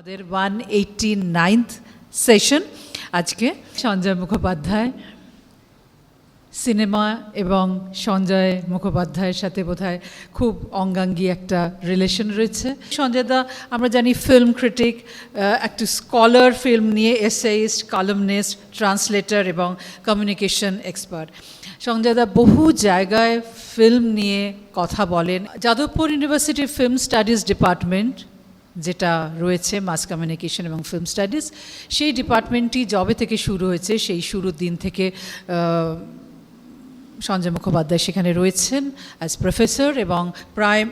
আমাদের 189th session আজকে Sanjay Mukhopadhyay cinema এবং সঞ্জয় মুখোপাধ্যায়ের সাথে বোধহয় খুব অঙ্গাঙ্গী একটা রিলেশন রয়েছে। সঞ্জয় দা আমরা জানি ফিল্ম ক্রিটিক, একটা স্কলার ফিল্ম নিয়ে এসেইস্ট, কলামনিস্ট, ট্রান্সলেটর এবং কমিউনিকেশন এক্সপার্ট। সঞ্জয় দা বহু জায়গায় ফিল্ম নিয়ে কথা বলেন। যাদবপুর ইউনিভার্সিটির ফিল্ম স্টাডিজ ডিপার্টমেন্ট যেটা রয়েছে মাস কমিউনিকেশন এবং ফিল্ম স্টাডিজ, সেই ডিপার্টমেন্টটি যবে থেকে শুরু হয়েছে সেই শুরুর দিন থেকে সঞ্জয় মুখোপাধ্যায় সেখানে রয়েছেন অ্যাজ প্রফেসর এবং প্রায়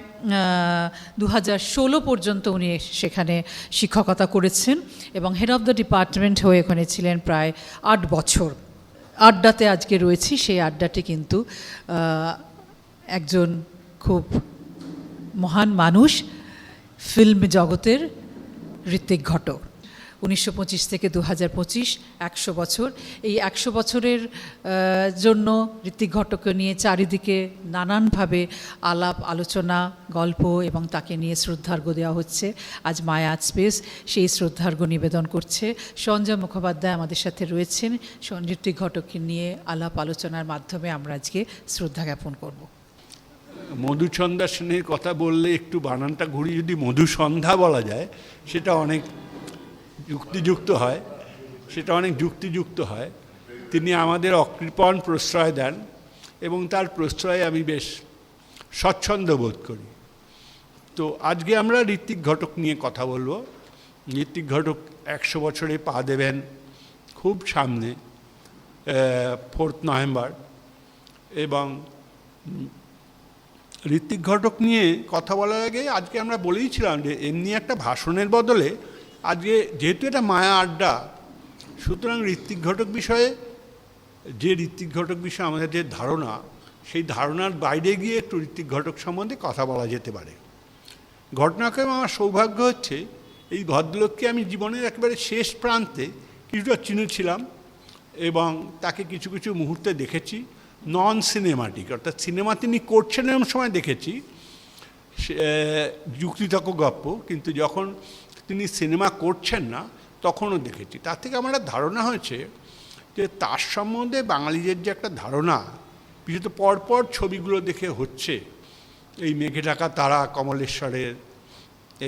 2016 পর্যন্ত উনি সেখানে শিক্ষকতা করেছেন এবং হেড অফ দ্য ডিপার্টমেন্ট হয়ে ওখানে ছিলেন প্রায় 8 বছর। আড্ডাতে আজকে রয়েছি, সেই আড্ডাটি কিন্তু একজন খুব মহান মানুষ, ফিল্ম জগতের ঋত্বিক ঘটক। 1925 থেকে 2025 100 বছর। এই 100 বছরের জন্য ঋত্বিক ঘটককে নিয়ে চারিদিকে নানানভাবে আলাপ আলোচনা, গল্প এবং তাকে নিয়ে শ্রদ্ধার্ঘ্য দেওয়া হচ্ছে। আজ মায়া আর্ট স্পেস সেই শ্রদ্ধার্ঘ্য নিবেদন করছে। সঞ্জয় মুখোপাধ্যায় আমাদের সাথে রয়েছেন। ঋত্বিক ঘটককে নিয়ে আলাপ আলোচনার মাধ্যমে আমরা আজকে শ্রদ্ধা জ্ঞাপন করব। মধুচন্দ্রা সেনের কথা বললে একটু বানানটা ঘুরিয়ে যদি মধুসন্ধ্যা বলা যায় সেটা অনেক যুক্তিযুক্ত হয়। তিনি আমাদের অকৃপণ প্রশ্রয় দেন এবং তার প্রশ্রয়ে আমি বেশ স্বচ্ছন্দ বোধ করি। তো আজকে আমরা ঋত্বিক ঘটক নিয়ে কথা বলবো। ঋত্বিক ঘটক 100 বছরে পা দেবেন খুব সামনে 4 নভেম্বর, এবং ঋত্বিক ঘটক নিয়ে কথা বলার আগে আজকে আমরা বলেইছিলাম যে এমনি একটা ভাষণের বদলে আজকে যেহেতু এটা মায়া আড্ডা, সুতরাং ঋত্বিক ঘটক বিষয়ে আমাদের যে ধারণা, সেই ধারণার বাইরে গিয়ে একটু ঋত্বিক ঘটক সম্বন্ধে কথা বলা যেতে পারে। ঘটনাক্রমে আমার সৌভাগ্য হচ্ছে এই ভদ্রলোককে আমি জীবনের একেবারে শেষ প্রান্তে কিছুটা চিনেছিলাম এবং তাকে কিছু কিছু মুহূর্তে দেখেছি নন সিনেমাটিক, অর্থাৎ সিনেমা তিনি করছেন এমন সময় দেখেছি, যুক্তিতর্ক গপ্প, কিন্তু যখন তিনি সিনেমা করছেন না তখনও দেখেছি। তার থেকে আমার ধারণা হয়েছে যে তার সম্বন্ধে বাঙালিদের যে একটা ধারণা, বিশেষত পরপর ছবিগুলো দেখে হচ্ছে, এই মেঘে ঢাকা তারা কমলেশ্বরের,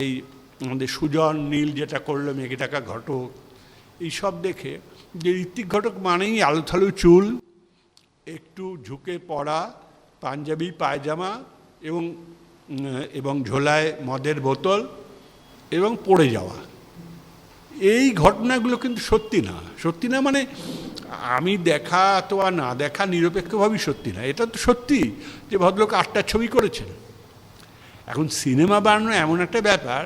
এই আমাদের সুজন নীল যেটা করলো মেঘে ঢাকা ঘটক, এইসব দেখে যে ঋত্বিক ঘটক মানেই আলুথালু চুল, একটু ঝুঁকে পড়া পাঞ্জাবি পায়জামা এবং ঝোলায় মদের বোতল এবং পড়ে যাওয়া, এই ঘটনাগুলো কিন্তু সত্যি না মানে আমি দেখা অথবা না দেখা নিরপেক্ষভাবেই সত্যি না। এটা তো সত্যি যে ভদ্রলোক 8টা ছবি করেছেন। এখন সিনেমা বানানো এমন একটা ব্যাপার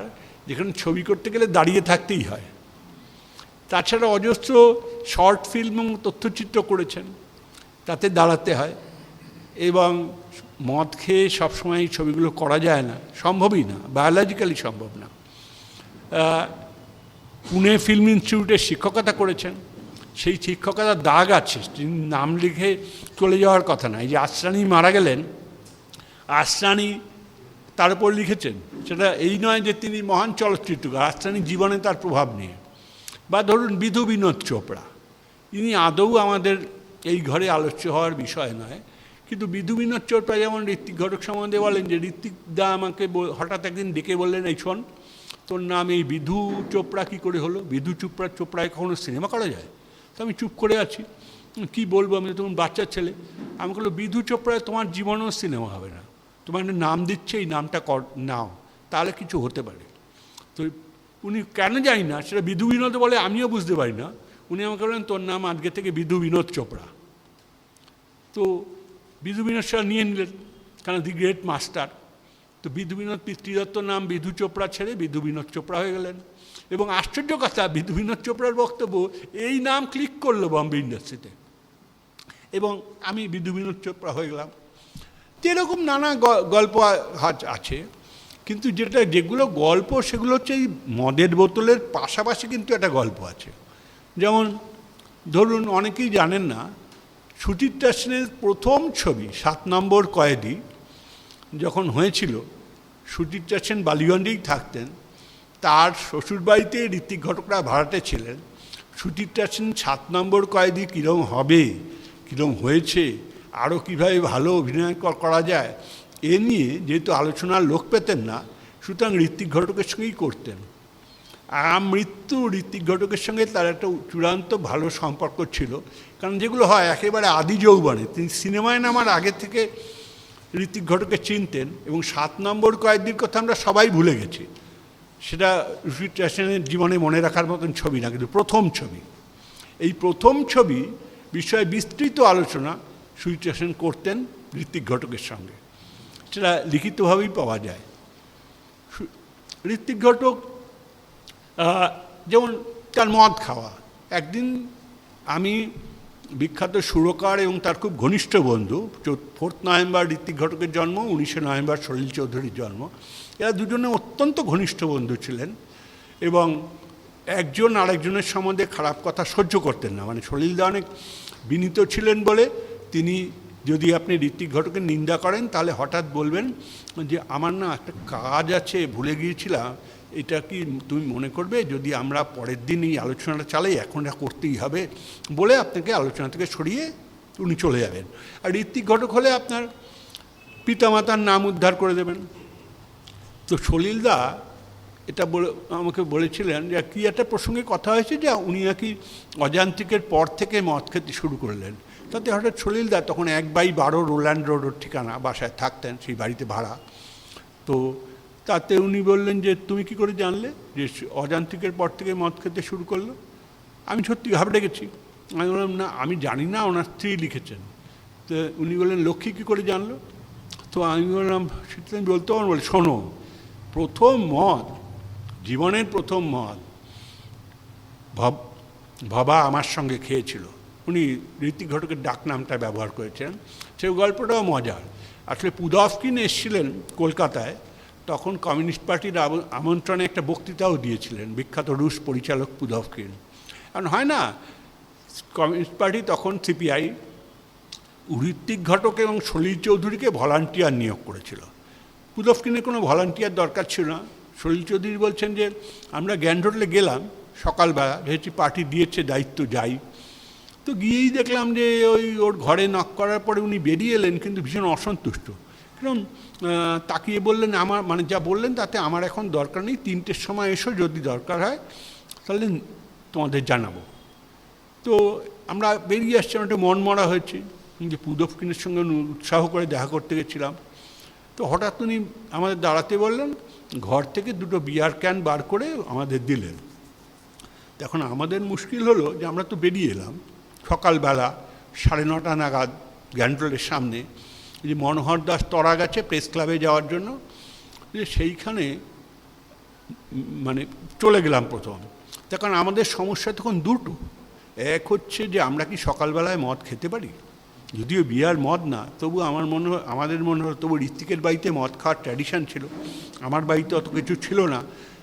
যেখানে ছবি করতে গেলে দাঁড়িয়ে থাকতেই হয়। তাছাড়া অজস্র শর্ট ফিল্ম এবং তথ্যচিত্র করেছেন, তাতে দাঁড়াতে হয়, এবং মদ খেয়ে সবসময় এই ছবিগুলো করা যায় না, সম্ভবই না, বায়োলজিক্যালি সম্ভব না। পুনে ফিল্ম ইনস্টিটিউটে শিক্ষকতা করেছেন, সেই শিক্ষকতার দাগ আছে, তিনি নাম লিখে চলে যাওয়ার কথা না। এই যে আসরানি মারা গেলেন, আসরানি তার উপর লিখেছেন, সেটা এই নয় যে তিনি মহান চলচ্চিত্রকার, আসরানি জীবনে তার প্রভাব নিয়ে। বা ধরুন বিধু বিনোদ চোপড়া, ইনি আদৌ আমাদের এই ঘরে আলোচ্য হওয়ার বিষয় নয়, কিন্তু বিধু বিনোদ চোপড়া যেমন ঋত্বিক ঘটক সম্বন্ধে বলেন যে ঋত্বিক দা আমাকে হঠাৎ একদিন ডেকে বললেন, এই শোন, তোর নাম এই বিধু চোপড়া কী করে হলো? বিধু চোপড়ায় কখনো সিনেমা করা যায়? তো আমি চুপ করে আছি, কি বলবো, আমি তখন বাচ্চার ছেলে। আমি বললো, বিধু চোপড়ায় তোমার জীবনেও সিনেমা হবে না, তোমার একটা নাম দিচ্ছে, এই নামটা নাও, তাহলে কিছু হতে পারে। তো উনি কেন জানি না, সেটা বিধু বিনোদ বলে আমিও বুঝতে পারি না, উনি আমাকে বললেন তোর নাম আজকে থেকে বিধু বিনোদ চোপড়া। তো বিধু বিনোদ চোপড়া নিয়ে নিলেন, কারণ দি গ্রেট মাস্টার। তো বিধু বিনোদ পিতৃদত্ত নাম বিধু চোপড়া ছেড়ে বিধু বিনোদ চোপড়া হয়ে গেলেন। এবং আশ্চর্য কথা, বিধু বিনোদ চোপড়ার বক্তব্য এই নাম ক্লিক করলো বম্বে ইন্ডাস্ট্রিতে, এবং আমি বিধু বিনোদ চোপড়া হয়ে গেলাম। এরকম নানা গল্প আছে, কিন্তু যেগুলো গল্প সেগুলো হচ্ছে এই মদের বোতলের পাশাপাশি কিন্তু একটা গল্প আছে। যেমন ধরুন, অনেকেই জানেন না, সুচিত্রা সেনের প্রথম ছবি 7 নম্বর কয়েদি যখন হয়েছিল, সুচিত্রা সেন বালিগঞ্জেই থাকতেন, তার শ্বশুরবাড়িতে ঋত্বিক ঘটকরা ভাড়াটে ছিলেন। সুচিত্রা সেন 7 নম্বর কয়েদি কীরকম হবে, কীরকম হয়েছে, আরও কীভাবে ভালো অভিনয় করা যায় এ নিয়ে যেহেতু আলোচনার লোক পেতেন না, সুতরাং ঋত্বিক ঘটকের সঙ্গেই করতেন। মৃত্যু ঋত্বিক ঘটকের সঙ্গে তার একটা চূড়ান্ত ভালো সম্পর্ক ছিল, কারণ যেগুলো হয় একেবারে আদি যৌবনে। তিনি সিনেমায় নামার আগে থেকে ঋত্বিক ঘটককে চিনতেন, এবং 7 নম্বর কয়েদির কথা আমরা সবাই ভুলে গেছি। সেটা সুচিত্রা সেনের জীবনে মনে রাখার মতন ছবি না, কিন্তু প্রথম ছবি। এই প্রথম ছবি বিষয়ে বিস্তৃত আলোচনা সুচিত্রা সেন করতেন ঋত্বিক ঘটকের সঙ্গে, সেটা লিখিতভাবেই পাওয়া যায়। ঋত্বিক ঘটক যেমন তার মদ খাওয়া। একদিন আমি বিখ্যাত সুরকার এবং তার খুব ঘনিষ্ঠ বন্ধু, 4 নভেম্বর ঋত্বিক ঘটকের জন্ম, 19 নভেম্বর সলিল চৌধুরীর জন্ম, এরা দুজনে অত্যন্ত ঘনিষ্ঠ বন্ধু ছিলেন এবং একজন আরেকজনের সম্বন্ধে খারাপ কথা সহ্য করতেন না। মানে সলিলদা অনেক বিনীত ছিলেন বলে তিনি যদি আপনি ঋত্বিক ঘটকের নিন্দা করেন তাহলে হঠাৎ বলবেন যে আমার না একটা কাজ আছে, ভুলে গিয়েছিলাম, এটা কি তুমি মনে করবে যদি আমরা পরের দিন এই আলোচনাটা চালাই, এখন এটা করতেই হবে বলে আপনাকে আলোচনা থেকে সরিয়ে উনি চলে যাবেন। আর ঋত্বিক ঘটক হলে আপনার পিতামাতার নাম উদ্ধার করে দেবেন। তো সলিলদা এটা আমাকে বলেছিলেন যে কী একটা প্রসঙ্গে কথা হয়েছে যে উনি নাকি অজান্ত্রিকের পর থেকে মদ খেতে শুরু করলেন। তাতে হঠাৎ সলিলদা, তখন 1/12 রোল্যান্ড রোডের ঠিকানা, বাসায় থাকতেন, সেই বাড়িতে ভাড়া। তো তাতে উনি বললেন যে তুমি কি করে জানলে যে অজান্ত্রিকের পর থেকে মদ খেতে শুরু করলো? আমি সত্যি ঘাবড়ে গেছি। আমি বললাম না, আমি জানি না, ওনার স্ত্রী লিখেছেন। তো উনি বললেন লক্ষ্মী কী করে জানলো? তো আমি বললাম সেটা আমি বলতে পারবো। বলে শোনো, প্রথম মদ, জীবনের প্রথম মদ ভবা আমার সঙ্গে খেয়েছিল। উনি ঋত্বিক ঘটকের ডাক নামটা ব্যবহার করেছেন। সেই গল্পটাও মজার। আসলে পুদফকিন এসেছিলেন কলকাতায়, তখন কমিউনিস্ট পার্টির আমন্ত্রণে একটা বক্তৃতাও দিয়েছিলেন বিখ্যাত রুশ পরিচালক পুদফকিন। কারণ হয় না, কমিউনিস্ট পার্টি তখন সিপিআই ঋত্বিক ঘটক এবং সলিল চৌধুরীকে ভলান্টিয়ার নিয়োগ করেছিল। পুদফকিনের কোনো ভলান্টিয়ার দরকার ছিল না। সলিল চৌধুরী বলছেন যে আমরা জ্ঞান হোটেলে গেলাম সকালবেলা, যেহেতু পার্টি দিয়েছে দায়িত্ব, যাই। তো গিয়েই দেখলাম যে ওর ঘরে নক করার পরে উনি বেরিয়ে এলেন, কিন্তু ভীষণ অসন্তুষ্ট। কারণ তাকিয়ে বললেন, আমার মানে যা বললেন তাতে আমার এখন দরকার নেই, 3টের সময় এসো, যদি দরকার হয় তাহলে তোমাদের জানাবো। তো আমরা বেরিয়ে আসছি, আমার একটু মন মরা হয়েছে যে পুদফকিনের সঙ্গে উৎসাহ করে দেখা করতে গেছিলাম। তো হঠাৎ উনি আমাদের দাঁড়াতে বললেন, ঘর থেকে 2টো বিয়ার ক্যান বার করে আমাদের দিলেন। তখন আমাদের মুশকিল হলো যে আমরা তো বেরিয়ে এলাম সকালবেলা 9:30 নাগাদ গ্যান্ড্রোলের সামনে, যে মনোহর দাস তরা গেছে প্রেস ক্লাবে যাওয়ার জন্য, যে সেইখানে মানে চলে গেলাম প্রথম। তখন আমাদের সমস্যা তখন দুটো। এক হচ্ছে যে আমরা কি সকালবেলায় মদ খেতে পারি? যদিও বিয়ার মদ না, তবু আমাদের মনে হলো তবু ঋত্বিকের বাড়িতে মদ খাওয়ার ট্র্যাডিশান ছিল, আমার বাড়িতে অত কিছু ছিল না।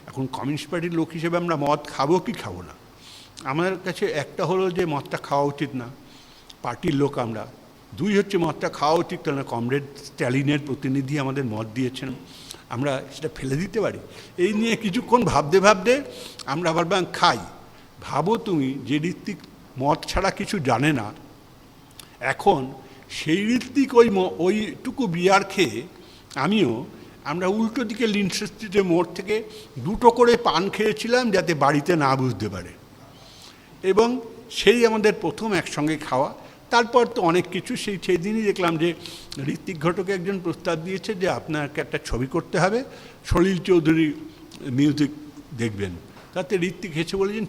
এখন কমিউনিস্ট পার্টির লোক হিসেবে আমরা মদ খাবো কি খাবো না? আমাদের কাছে একটা হলো যে মদটা খাওয়া উচিত না, পার্টির লোক আমরা। 2 হচ্ছে মদটা খাওয়া উচিত, কেন কমরেড স্ট্যালিনের প্রতিনিধি আমাদের মদ দিয়েছেন, আমরা সেটা ফেলে দিতে পারি। এই নিয়ে কিছুক্ষণ ভাবতে ভাবতে আমরা আবার খাই। ভাবো তুমি, যে ঋত্বিক মদ ছাড়া কিছু জানে না, এখন সেই ঋত্বিক ওইটুকু বিয়ার খেয়ে আমরা উল্টো দিকে লিন্ডসে স্ট্রিটের মোড় থেকে 2টো করে পান খেয়েছিলাম যাতে বাড়িতে না বুঝতে পারে। এবং সেই আমাদের প্রথম একসঙ্গে খাওয়া। তারপর তো অনেক কিছু, সেই দিনই দেখলাম যে ঋত্বিক ঘটকে একজন প্রস্তাব দিয়েছে যে আপনাকে একটা ছবি করতে হবে, সলিল চৌধুরী মিউজিক দেখবেন। তাতে ঋত্বিক হেসে বলেছেন,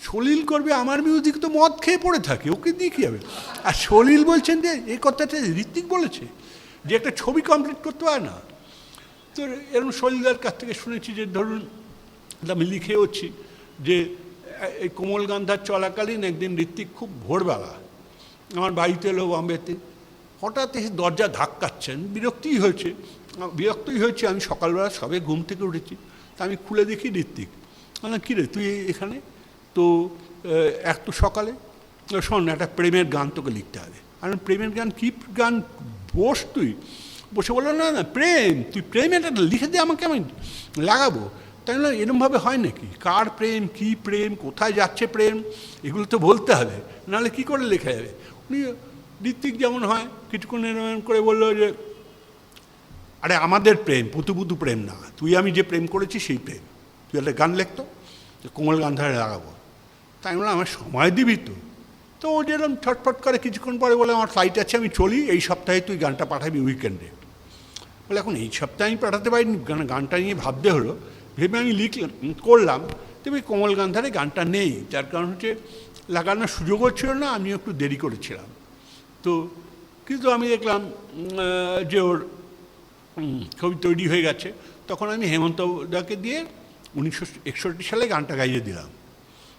সলিল করবে? আমার মিউজিক তো মদ খেয়ে পড়ে থাকে, ওকে দিয়ে কী হবে? আর সলিল বলছেন যে এই কথাটা ঋত্বিক বলেছে যে একটা ছবি কমপ্লিট করতে হয় না। তো এরকম সলিলদার কাছ থেকে শুনেছি যে ধরুন আমি লিখেওছি যে এই কোমল গান্ধার চলাকালীন একদিন ঋত্বিক খুব ভোরবেলা আমার বাড়িতে এলো বম্বেতে, হঠাৎ এসে দরজা ধাক্কাচ্ছেন। বিরক্তই হয়েছে। আমি সকালবেলা সবে ঘুম থেকে উঠেছি, তা আমি খুলে দেখি ঋত্বিক। বললাম, কী রে তুই এখানে? তো এত সকালে? শোন, একটা প্রেমের গান তোকে লিখতে হবে। আর প্রেমের গান? কী গান? বস তুই। বসে বললো, না প্রেম, তুই প্রেম এটা লিখে দে আমাকে, আমি লাগাবো। তাই না? এরমভাবে হয় নাকি? কার প্রেম, কি প্রেম, কোথায় যাচ্ছে প্রেম, এগুলো তো বলতে হবে, নাহলে কী করে লেখা যাবে? উনি ঋত্বিক যেমন হয় কিছুক্ষণ এরম করে বললো যে আরে আমাদের প্রেম পুতু পুতু প্রেম না, তুই আমি যে প্রেম করেছি সেই প্রেম, তুই একটা গান লিখতো, কোমল গান্ধারে লাগাবো। তাই বললাম আমার সময় দিবি তো ও যেরকম ছটফট করে কিছুক্ষণ পরে বলে আমার ফ্লাইট আছে আমি চলি, এই সপ্তাহে তুই গানটা পাঠাবি উইকেন্ডে। বলে এখন এই সপ্তাহে আমি পাঠাতে পারিনি, গানটা নিয়ে ভাবতে হলো, ভেবে আমি লিখলাম করলাম, তবে কোমল গান্ধারে গানটা নেই, যার কারণ হচ্ছে লাগানোর সুযোগও ছিল না, আমি একটু দেরি করেছিলাম। তো কিন্তু আমি দেখলাম যে ওর ছবি তৈরি হয়ে গেছে, তখন আমি হেমন্ত দাকে দিয়ে 1961 সালে গানটা গাইয়ে দিলাম।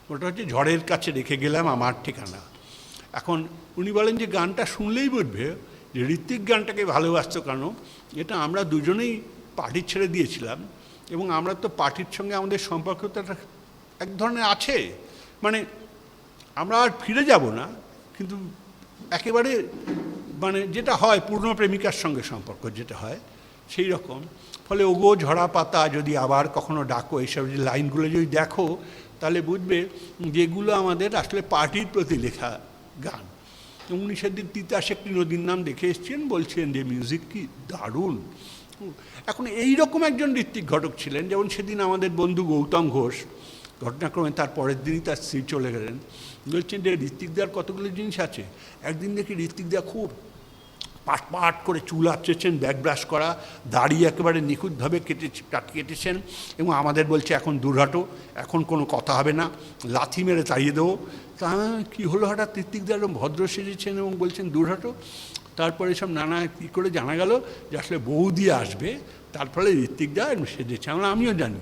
ওটা হচ্ছে ঝড়ের কাছে রেখে গেলাম আমার ঠিকানা। এখন উনি বলেন যে গানটা শুনলেই বুঝবে যে ঋত্বিক গানটাকে ভালোবাসতো কেন। এটা আমরা দুজনেই পার্টি ছেড়ে দিয়েছিলাম, এবং আমরা তো পার্টির সঙ্গে আমাদের সম্পর্ক তো এক ধরনের আছে, মানে আমরা আর ফিরে যাব না, কিন্তু একেবারে মানে যেটা হয় পূর্ণ প্রেমিকার সঙ্গে সম্পর্ক যেটা হয় সেই রকম। ফলে ওগো ঝরা পাতা যদি আবার কখনো ডাকো, এইসব যে লাইনগুলো যদি দেখো তাহলে বুঝবে যেগুলো আমাদের আসলে পার্টির প্রতি লেখা গান। উনি সেদিন তিতাস একটি নদীর নাম দেখে এসছেন, বলছেন যে মিউজিক কি দারুণ। এখন এইরকম একজন ঋত্বিক ঘটক ছিলেন, যেমন সেদিন আমাদের বন্ধু গৌতম ঘোষ, ঘটনাক্রমে তার পরের দিনই তার স্ত্রী চলে গেলেন, বলছেন যে ঋত্বিকদার কতগুলো জিনিস আছে। একদিন দেখি ঋত্বিকদা খুব পাট করে চুল আঁচড়েছেন, ব্যাক ব্রাশ করা, দাড়ি একেবারে নিখুঁতভাবে কেটেছেন, এবং আমাদের বলছে এখন দূর হাঁটো, এখন কোনো কথা হবে না, লাথি মেরে তাড়িয়ে দেবো। তা কী হলো হঠাৎ ঋত্বিকদা এরকম ভদ্র সেজেছেন এবং বলছেন দূর হাঁটো। তারপরে সব নানা কী করে জানা গেল যে আসলে বৌদি আসবে, তার ফলে ঋত্বিকদা সেজেছে। আমিও জানি।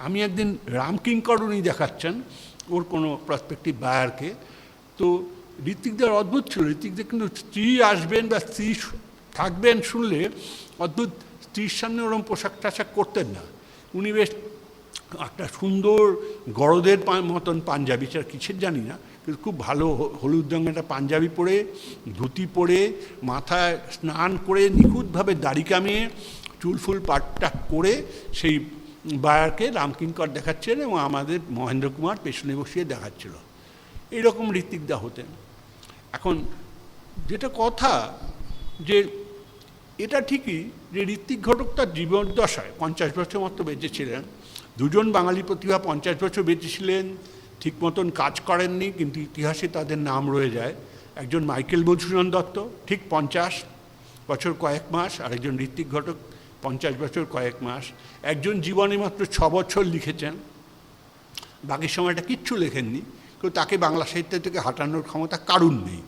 আমি একদিন রামকিঙ্কর উনি দেখাচ্ছেন ওর কোনো প্রসপেক্টিভ বায়ারকে, তো ঋত্বিকদার অদ্ভুত ছিল। ঋত্বিকদা কিন্তু স্ত্রী আসবেন বা স্ত্রী থাকবেন শুনলে অদ্ভুত, স্ত্রীর সামনে ওরকম পোশাক টাশাক করতেন না। উনি বেশ একটা সুন্দর গরদের মতন পাঞ্জাবি, সেটা কিসের জানি না, কিন্তু খুব ভালো হলুদ রঙের একটা পাঞ্জাবি পরে, ধুতি পরে, মাথায় স্নান করে, নিখুঁতভাবে দাড়ি কামিয়ে, চুল ফুল পাটটা করে সেই বায়ারকে রামকিঙ্কর দেখাচ্ছেন, এবং আমাদের মহেন্দ্র কুমার পেছনে বসিয়ে দেখাচ্ছিল। এইরকম ঋত্বিকদা হতেন। এখন যেটা কথা যে এটা ঠিকই যে ঋত্বিক ঘটক তার জীবদ্দশায় 50 বছর মতো বেঁচেছিলেন। দুজন বাঙালি প্রতিভা 50 বছর বেঁচেছিলেন, ঠিক মতন কাজ করেননি, কিন্তু ইতিহাসে তাদের নাম রয়ে যায়। একজন মাইকেল মধুসূদন দত্ত ঠিক 50 বছর কয়েক মাস, আরেকজন ঋত্বিক ঘটক 50 বছর কয়েক মাস। একজন জীবনে মাত্র 6 বছর লিখেছেন, বাকি সময়টা কিচ্ছু লেখেননি, কিন্তু তাকে বাংলা সাহিত্য থেকে হাঁটানোর ক্ষমতা কারুর নেই।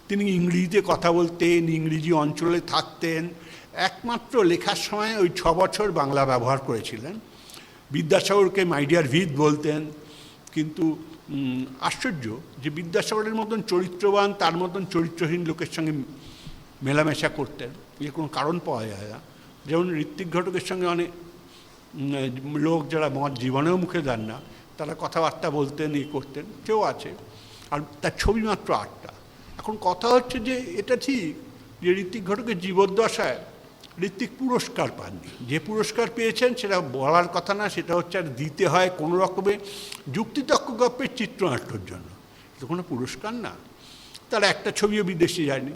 তিনি ইংরেজিতে কথা বলতেন, ইংরেজি অঞ্চলে থাকতেন, একমাত্র লেখার সময় ওই 6 বছর বাংলা ব্যবহার করেছিলেন। বিদ্যাসাগরকে মাই ডিয়ার ভিদ বলতেন, কিন্তু আশ্চর্য যে বিদ্যাসাগরের মতন চরিত্রবান, তার মতন চরিত্রহীন লোকের সঙ্গে মেলামেশা করতেন, এর কোনো কারণ পাওয়া যায় না। যেমন ঋত্বিক ঘটকের সঙ্গে অনেক লোক যারা মত জীবনেও মুখে দেন না, তারা কথাবার্তা বলতেন, করতেন, কেউ আছে, আর তার ছবি মাত্র 8টা। এখন কথা হচ্ছে যে এটা ঠিক যে ঋত্বিক ঘটকের জীবদ্দশায় ঋত্বিক পুরস্কার পাননি। যে পুরস্কার পেয়েছেন সেটা বলার কথা না, সেটা হচ্ছে আর দিতে হয় কোনো রকমের যুক্তিতক্ক গল্পের চিত্রনাট্যর জন্য, এটা কোনো পুরস্কার না। তার একটা ছবিও বিদেশে যায়নি।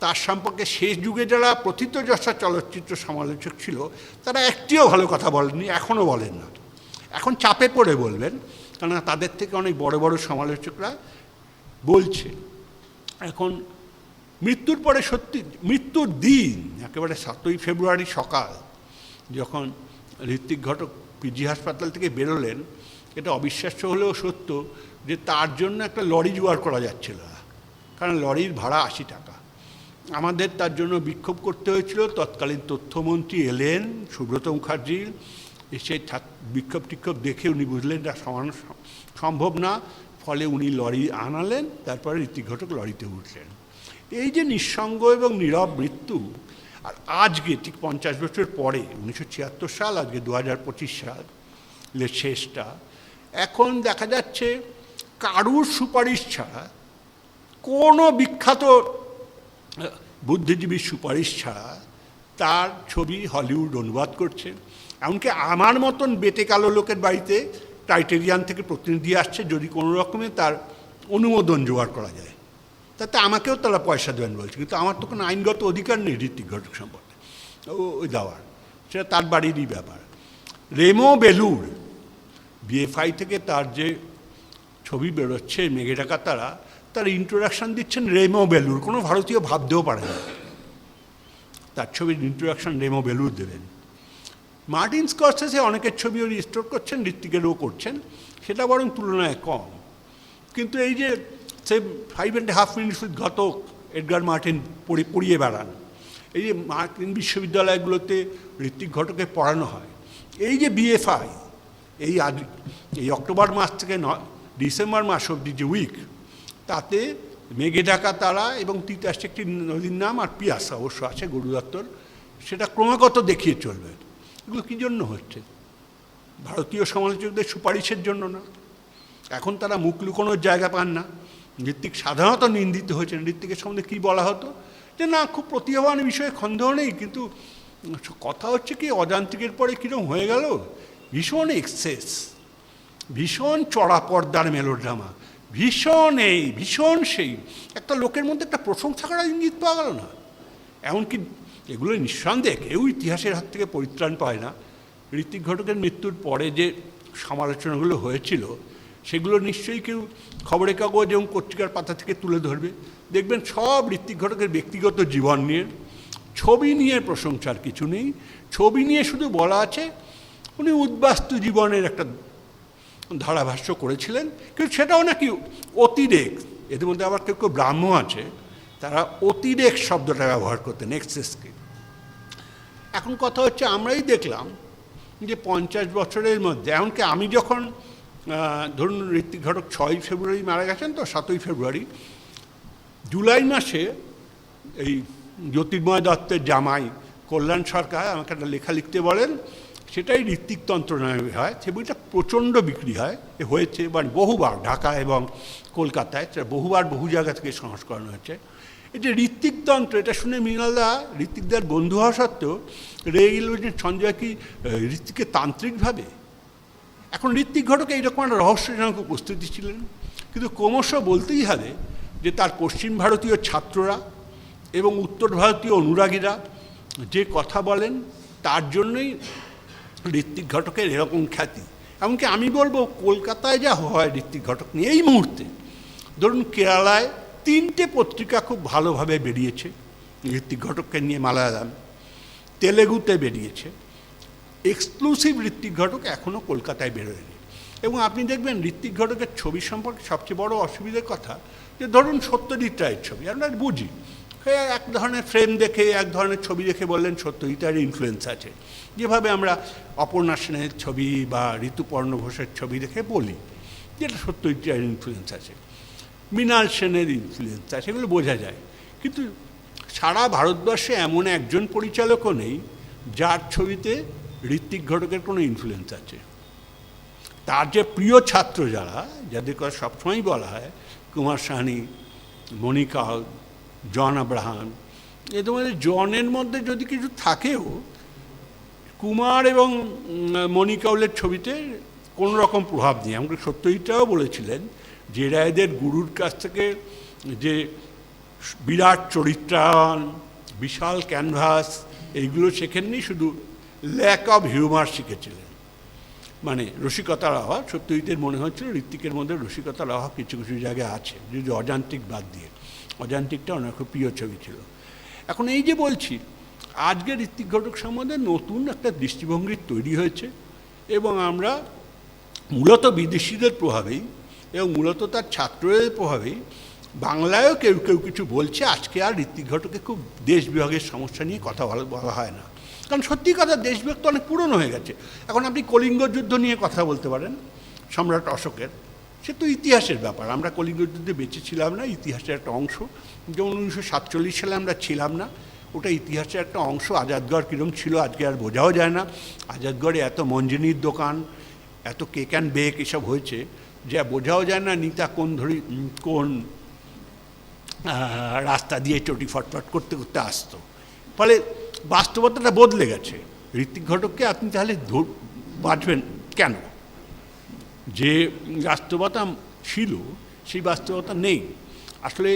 তার সম্পর্কে শেষ যুগে যারা প্রথিতযশা চলচ্চিত্র সমালোচক ছিল তারা একটিও ভালো কথা বলেননি, এখনও বলেন না। এখন চাপে পড়ে বলবেন, কেননা তাদের থেকে অনেক বড় বড় সমালোচকরা বলছে। এখন মৃত্যুর পরে সত্যি মৃত্যুর দিন একেবারে 7ই ফেব্রুয়ারি সকাল যখন ঋত্বিক ঘটক পিজি হাসপাতাল থেকে বেরোলেন, এটা অবিশ্বাস্য হলেও সত্য যে তার জন্য একটা লরি জোগাড় করা যাচ্ছিল না, কারণ লরির ভাড়া 80 টাকা। আমাদের তার জন্য বিক্ষোভ করতে হয়েছিল। তৎকালীন তথ্যমন্ত্রী এলেন, সুব্রত মুখার্জি, এসে বিক্ষোভ টিক্ষোভ দেখে উনি বুঝলেন এটা সমানো সম্ভব না, ফলে উনি লরি আনালেন, তারপরে ঋত্বিক ঘটক লরিতে উঠলেন। এই যে নিঃসঙ্গ এবং নীরব মৃত্যু, আর আজকে ঠিক 50 বছর পরে 1976 সাল, আজকে 2025 সালের শেষটা, এখন দেখা যাচ্ছে কারুর সুপারিশ ছাড়া, কোনো বিখ্যাত বুদ্ধিজীবীর সুপারিশ ছাড়া তার ছবি হলিউড অনুবাদ করছে। এমনকি আমার মতন বেটে কালো লোকের বাড়িতে ক্রাইটেরিয়ান থেকে প্রতিনিধি আসছে যদি কোনো রকমে তার অনুমোদন জোগাড় করা যায়, তাতে আমাকেও তারা পয়সা দেবেন বলছে, কিন্তু আমার তো কোনো আইনগত অধিকার নেই ঋত্বিক ঘটক সম্পর্কে ওই দেওয়ার, সেটা তার বাড়িরই ব্যাপার। রেমো বেলুর বিএফআই থেকে তার যে ছবি বেরোচ্ছে মেঘে ঢাকা তারা, তার ইন্ট্রোডাকশান দিচ্ছেন রেমো বেলুর। কোনো ভারতীয় ভাবতেও পারে না তার ছবির ইন্ট্রোডাকশান রেমো বেলুর দেবেন। মার্টিন স্করসেসে অনেকের ছবিও রিস্টোর করছেন, ঋত্বিকেরও করছেন, সেটা বরং তুলনায় কম। কিন্তু এই যে সে 5.5 minutes with Ghatak Edgar Martin পড়িয়ে বেড়ান, এই যে মার্কিন বিশ্ববিদ্যালয়গুলোতে ঋত্বিক ঘটকে পড়ানো হয়, এই যে বিএফআই এই অক্টোবর মাস থেকে ডিসেম্বর মাস অবধি যে উইক, তাতে মেঘে ঢাকা তারা এবং তিতাস একটি নদীর নাম আর পিয়াসা অবশ্য আছে গরু দত্তর, সেটা ক্রমাগত দেখিয়ে চলবে। এগুলো কী জন্য হচ্ছে? ভারতীয় সমালোচকদের সুপারিশের জন্য না। এখন তারা মুখ লুকোনোর জায়গা পান না। ঋত্বিক সাধারণত নিন্দিত হয়েছেন। ঋত্বিকের সম্বন্ধে কী বলা হতো যে না, খুব প্রতিভাবান বিষয়ে সন্দেহ নেই, কিন্তু কথা হচ্ছে কি অযান্ত্রিকের পরে কীরকম হয়ে গেল, ভীষণ এক্সেস, ভীষণ চড়া পর্দার মেলোড্রামা, ভীষণ এই ভীষণ সেই, একটা লোকের মধ্যে একটা প্রশংসা করার ইঙ্গিত পাওয়া গেল না। এমনকি এগুলো নিঃসন্দেহে কেউ ইতিহাসের হাত থেকে পরিত্রাণ পায় না। ঋত্বিক ঘটকের মৃত্যুর পরে যে সমালোচনাগুলো হয়েছিল সেগুলো নিশ্চয়ই কেউ খবরের কাগজ এবং পত্রিকার পাতা থেকে তুলে ধরবে। দেখবেন সব ঋত্বিক ঘটকের ব্যক্তিগত জীবন নিয়ে, ছবি নিয়ে প্রশংসার কিছু নেই। ছবি নিয়ে শুধু বলা আছে উনি উদ্বাস্তু জীবনের একটা ধারাভাষ্য করেছিলেন, কিন্তু সেটাও নাকি অতিরেক। এদের মধ্যে আবার কেউ কেউ ব্রাহ্ম আছে, তারা অতিরেক শব্দটা ব্যবহার করতেন, এক্সেসকে। এখন কথা হচ্ছে আমরাই দেখলাম যে 50 বছরের মধ্যে, এমনকি আমি যখন ধরুন ঋত্বিক ঘটক 6ই ফেব্রুয়ারি মারা গেছেন, তো 7ই ফেব্রুয়ারি, জুলাই মাসে এই জ্যোতির্ময় দত্তের জামাই কল্যাণ সরকার আমাকে একটা লেখা লিখতে বলেন, সেটাই ঋত্বিক তন্ত্র নামে হয়। সে বইটা প্রচণ্ড বিক্রি হয়েছে, মানে বহুবার ঢাকা এবং কলকাতায়, সেটা বহুবার বহু জায়গা থেকে সংস্করণ হয়েছে। এই যে ঋত্বিক তন্ত্র, এটা শুনে মৃণালদা ঋত্বিকদার বন্ধু হওয়া সত্ত্বেও রেগে গেল যে সঞ্জয় কি ঋত্বিককে তান্ত্রিকভাবে। এখন ঋত্বিক ঘটক এইরকম একটা রহস্যজনক উপস্থিতি ছিলেন, কিন্তু ক্রমশ বলতেই হবে যে তার পশ্চিম ভারতীয় ছাত্ররা এবং উত্তর ভারতীয় অনুরাগীরা যে কথা বলেন তার জন্যই ঋত্বিক ঘটকের এরকম খ্যাতি। এমনকি আমি বলবো কলকাতায় যা হয় ঋত্বিক ঘটক নিয়ে এই মুহূর্তে, ধরুন কেরালায় 3টে পত্রিকা খুব ভালোভাবে বেরিয়েছে ঋত্বিক ঘটককে নিয়ে, মালায়ালাম, তেলেগুতে বেরিয়েছে। এক্সক্লুসিভ ঋত্বিক ঘটক এখনও কলকাতায় বেরোয়নি। এবং আপনি দেখবেন ঋত্বিক ঘটকের ছবি সম্পর্কে সবচেয়ে বড় অসুবিধার কথা যে ধরুন সত্যজিৎ রায়ের ছবি আমরা বুঝি, এক ধরনের ফ্রেম দেখে এক ধরনের ছবি দেখে বললেন সত্যজিৎ রায়ের ইনফ্লুয়েন্স আছে, যেভাবে আমরা অপর্ণা সেনের ছবি বা ঋতুপর্ণ ঘোষের ছবি দেখে বলি যেটা সত্যজিৎ রায়ের ইনফ্লুয়েন্স আছে, মৃণাল সেনের ইনফ্লুয়েন্স আছে, এগুলো বোঝা যায়। কিন্তু সারা ভারতবর্ষে এমন একজন পরিচালকও নেই যার ছবিতে ঋত্বিক ঘটকের কোনো ইনফ্লুয়েন্স আছে। তার যে প্রিয় ছাত্র যাদের কথা সবসময়ই বলা হয়, কুমার সাহানি, মনিকা, জন আব্রাহাম, এদের মধ্যে জনের মধ্যে যদি কিছু থাকেও, কুমার এবং মনিকাউলের ছবিতে কোনো রকম প্রভাব নেই। আমাকে সত্যজিৎটাও বলেছিলেন যে রায়দের গুরুর কাছ থেকে যে বিরাট চরিত্রায়ন, বিশাল ক্যানভাস, এইগুলো শেখেননি, শুধু ল্যাক অফ হিউমার শিখেছিলেন, মানে রসিকতার অভাব। সত্যজিতের মনে হচ্ছিল ঋত্বিকের মধ্যে রসিকতার অভাব কিছু কিছু জায়গায় আছে, যদি অযান্ত্রিক বাদ দিয়ে। অযান্ত্রিকটা ওনার খুব প্রিয় ছবি ছিল। এখন এই যে বলছি, আজকে ঋত্বিক ঘটক সম্বন্ধে নতুন একটা দৃষ্টিভঙ্গি তৈরি হয়েছে, এবং আমরা মূলত বিদেশিদের প্রভাবেই এবং মূলত তার ছাত্রদের প্রভাবেই বাংলায়ও কেউ কেউ কিছু বলছে। আজকে আর ঋত্বিক ঘটকে খুব দেশ বিভাগের সমস্যা নিয়ে কথা বলা হয় না, কারণ সত্যি কথা দেশ বিভাগ তো অনেক পুরনো হয়ে গেছে। এখন আপনি কলিঙ্গ যুদ্ধ নিয়ে কথা বলতে পারেন, সম্রাট অশোকের, সে তো ইতিহাসের ব্যাপার। আমরা কলিঙ্গ যুদ্ধে বেঁচে ছিলাম না, ইতিহাসের একটা অংশ। যেমন 1947 সালে আমরা ছিলাম না, ওটা ইতিহাসের একটা অংশ। আজাদগড় কীরকম ছিল আজকে আর বোঝাও যায় না। আজাদগড়ে এত মঞ্জিনির দোকান, এত কেক অ্যান্ড বেক এসব হয়েছে যে বোঝাও যায় না নিতা কোন রাস্তা দিয়ে চটি ফটফট করতে করতে আসতো। ফলে বাস্তবতাটা বদলে গেছে। ঋত্বিক ঘটককে আপনি তাহলে বাঁচবেন কেন? যে বাস্তবতা ছিল সেই বাস্তবতা নেই। আসলে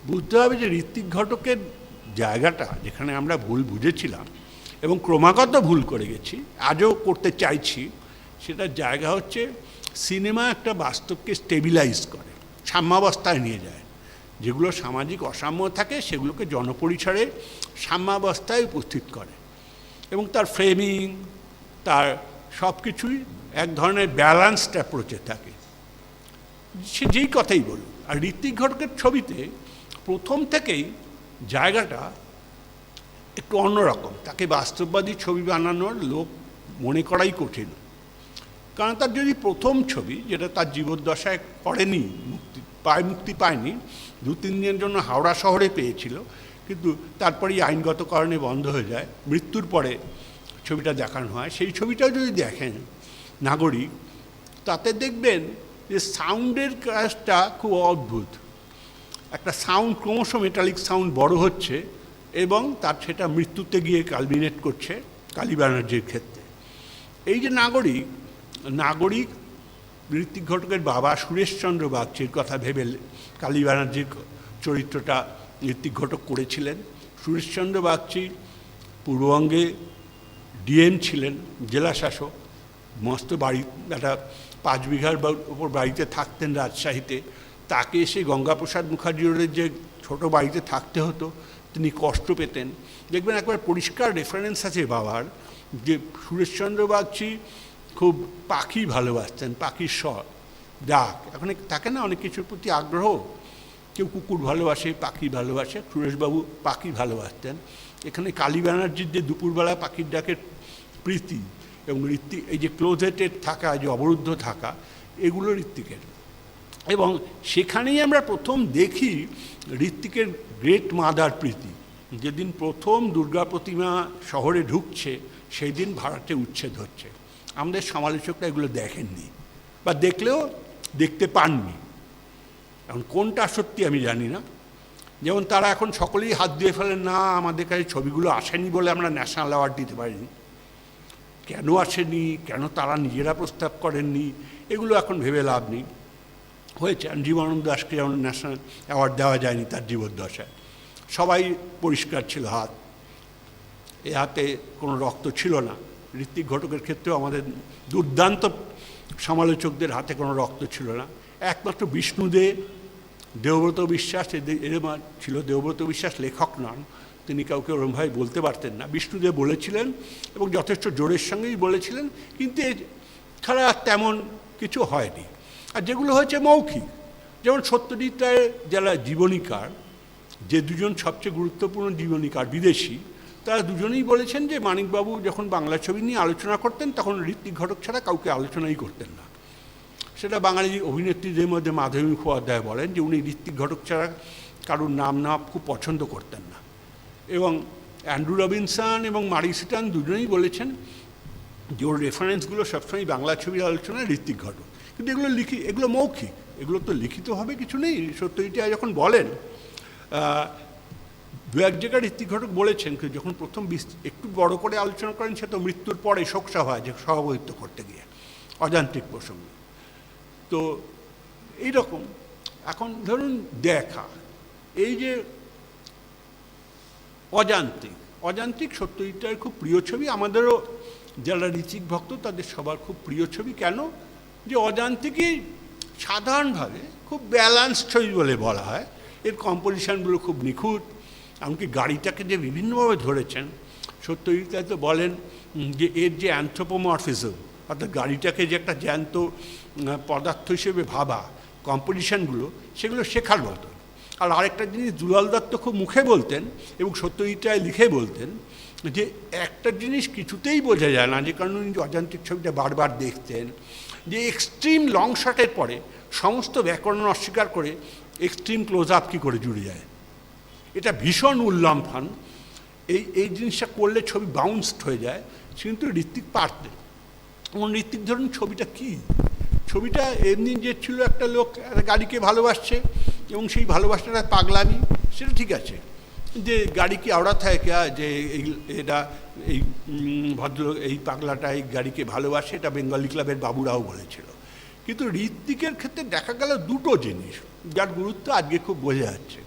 বুঝতে হবে যে ঋত্বিক ঘটকের জায়গাটা যেখানে আমরা ভুল বুঝেছিলাম এবং ক্রমাগত ভুল করে গেছি, আজও করতে চাইছি, সেটার জায়গা হচ্ছে সিনেমা একটা বাস্তবকে স্টেবিলাইজ করে, সাম্যাবস্থায় নিয়ে যায়। যেগুলো সামাজিক অসাম্য থাকে সেগুলোকে জনপরিসরে সাম্যাবস্থায় উপস্থিত করে এবং তার ফ্রেমিং, তার সব কিছুই এক ধরনের ব্যালান্সড অ্যাপ্রোচে থাকে। সে যেই কথাই বলুন। আর ঋত্বিক ঘটকের ছবিতে প্রথম থেকেই জায়গাটা একটু অন্যরকম। তাকে বাস্তববাদী ছবি বানানোর লোক মনে করাই কঠিন, কারণ তার যদি প্রথম ছবি, যেটা তার জীবদ্দশায় করেনি, মুক্তি পায়নি, 2-3 দিনের জন্য হাওড়া শহরে পেয়েছিল, কিন্তু তারপরেই আইনগত কারণে বন্ধ হয়ে যায়, মৃত্যুর পরে ছবিটা দেখানো হয়। সেই ছবিটাও যদি দেখেন, নাগরিক, তাতে দেখবেন যে সাউন্ডের কাজটা খুব অদ্ভুত। একটা সাউন্ড ক্রমশ মেটালিক সাউন্ড বড় হচ্ছে এবং তার সেটা মৃত্যুতে গিয়ে কালমিনেট করছে কালী ব্যানার্জির ক্ষেত্রে। এই যে নাগরিক ঋত্বিক ঘটকের বাবা সুরেশচন্দ্র বাগচির কথা ভেবে কালী ব্যানার্জির চরিত্রটা ঋত্বিক ঘটক করেছিলেন। সুরেশচন্দ্র বাগচি পূর্ববঙ্গে ডিএম ছিলেন, জেলা শাসক, মস্ত বাড়ি, একটা 5 বিঘার ওপর বাড়িতে থাকতেন রাজশাহীতে। তাকে এসে গঙ্গাপ্রসাদ মুখার্জি রোডের যে ছোটো বাড়িতে থাকতে হতো, তিনি কষ্ট পেতেন। দেখবেন একবার পরিষ্কার রেফারেন্স আছে বাবার, যে সুরেশচন্দ্র বাগচি খুব পাখি ভালোবাসতেন, পাখির ডাক। এখন থাকে না অনেক কিছুর প্রতি আগ্রহ, কেউ কুকুর ভালোবাসে, পাখি ভালোবাসে, সুরেশবাবু পাখি ভালোবাসতেন। এখানে কালী ব্যানার্জির যে দুপুরবেলা পাখির ডাকের প্রীতি এবং ঋত্বিক, এই যে ক্লোজেটেড থাকা, যে অবরুদ্ধ থাকা, এগুলো ঋত্বিকের। এবং সেখানেই আমরা প্রথম দেখি ঋত্বিকের গ্রেট মাদার প্রীতি। যেদিন প্রথম দুর্গা প্রতিমা শহরে ঢুকছে, সেই দিন ভাড়াটে উচ্ছেদ হচ্ছে। আমাদের সমালোচকরা এগুলো দেখেননি, বা দেখলেও দেখতে পাননি। এখন কোনটা সত্যি আমি জানি না। যেমন তারা এখন সকলেই হাত দিয়ে ফেলেন, না আমাদের কাছে ছবিগুলো আসেনি বলে আমরা ন্যাশনাল অ্যাওয়ার্ড দিতে পারিনি। কেন আসেনি, কেন তারা নিজেরা প্রস্তাব করেননি, এগুলো এখন ভেবে লাভ নেই। হয়েছে, জীবনানন্দ দাশকে যেমন ন্যাশনাল অ্যাওয়ার্ড দেওয়া যায়নি তার জীবদ্দশায়, সবাই পরিষ্কার ছিল হাত, এ হাতে কোনো রক্ত ছিল না। ঋত্বিক ঘটকের ক্ষেত্রেও আমাদের দুর্দান্ত সমালোচকদের হাতে কোনো রক্ত ছিল না। একমাত্র বিষ্ণুদে, দেবব্রত বিশ্বাস এরম ছিল। দেবব্রত বিশ্বাস লেখক নন, তিনি কাউকে ওরমভাবে বলতে পারতেন না। বিষ্ণুদেব বলেছিলেন এবং যথেষ্ট জোরের সঙ্গেই বলেছিলেন, কিন্তু এছাড়া তেমন কিছু হয়নি। আর যেগুলো হয়েছে মৌখিক, যেমন সত্যজিৎ রায়ের যারা জীবনীকার, যে দুজন সবচেয়ে গুরুত্বপূর্ণ জীবনীকার বিদেশি, তারা দুজনেই বলেছেন যে মানিকবাবু যখন বাংলা ছবি নিয়ে আলোচনা করতেন, তখন ঋত্বিক ঘটক ছাড়া কাউকে আলোচনাই করতেন না। সেটা বাঙালি অভিনেত্রীদের মধ্যে মাধবী মুখোপাধ্যায় বলেন যে উনি ঋত্বিক ঘটক ছাড়া কারুর নাম নেওয়া খুব পছন্দ করতেন না। এবং অ্যান্ড্রু রবিনসন এবং মারি সিটান দুজনেই বলেছেন যে ওর রেফারেন্সগুলো সবসময় বাংলা ছবির আলোচনায় ঋত্বিক ঘটক। কিন্তু এগুলো মৌখিক, এগুলো তো লিখিতভাবে কিছু নেই। সত্যজিৎ রায় যখন বলেন, দু এক জায়গায় ঋত্বিক ঘটক বলেছেন, যখন প্রথম একটু বড় করে আলোচনা করেন, সে তো মৃত্যুর পরে শোকসভায় যে সভাপতিত্ব করতে গিয়ে অযান্ত্রিক প্রসঙ্গে। তো এইরকম এখন ধরুন দেখা, এই যে অযান্ত্রিক সত্যজিৎ রায়ের খুব প্রিয় ছবি, আমাদেরও যারা ঋত্বিক ভক্ত তাদের সবার খুব প্রিয় ছবি। কেন? যে অযান্ত্রিকই সাধারণভাবে খুব ব্যালান্সড ছবি বলে বলা হয়। এর কম্পোজিশনগুলো খুব নিখুঁত, এমনকি গাড়িটাকে যে বিভিন্নভাবে ধরেছেন। সত্যজিৎ রায় তো বলেন যে এর যে অ্যানথ্রোপোমরফিজম, অর্থাৎ গাড়িটাকে যে একটা জ্যান্ত পদার্থ হিসেবে ভাবা, কম্পোজিশনগুলো, সেগুলো শেখার মতো। আর আরেকটা জিনিস দুলাল দত্ত খুব মুখে বলতেন এবং সত্যজিৎ রায় লিখে বলতেন, যে একটা জিনিস কিছুতেই বোঝা যায় না, যে কারণে উনি অযান্ত্রিক ছবিটা বারবার দেখতেন, যে এক্সট্রিম লং শটের পরে সমস্ত ব্যাকরণ অস্বীকার করে এক্সট্রিম ক্লোজ আপ কী করে জুড়ে যায়। এটা ভীষণ উল্লম্ফন। এই জিনিসটা করলে ছবি বাউন্সড হয়ে যায়, কিন্তু ঋত্বিক পারতেন। এবং ঋত্বিক ধরুন ছবিটা কী, ছবিটা এমনি যে ছিল, একটা লোক একটা গাড়িকে ভালোবাসছে এবং সেই ভালোবাসাটা পাগলামি, সেটা ঠিক আছে, যে গাড়ি কি আওড়াতা হ্যায় ক্যা, যে এটা এই ভদ্র এই পাগলাটা এই গাড়িকে ভালোবাসে, এটা বেঙ্গলি ক্লাবের বাবুরাও বলেছিল। কিন্তু ঋত্বিকের ক্ষেত্রে দেখা গেল দুটো জিনিস যার গুরুত্ব আজকে খুব বোঝা যাচ্ছে।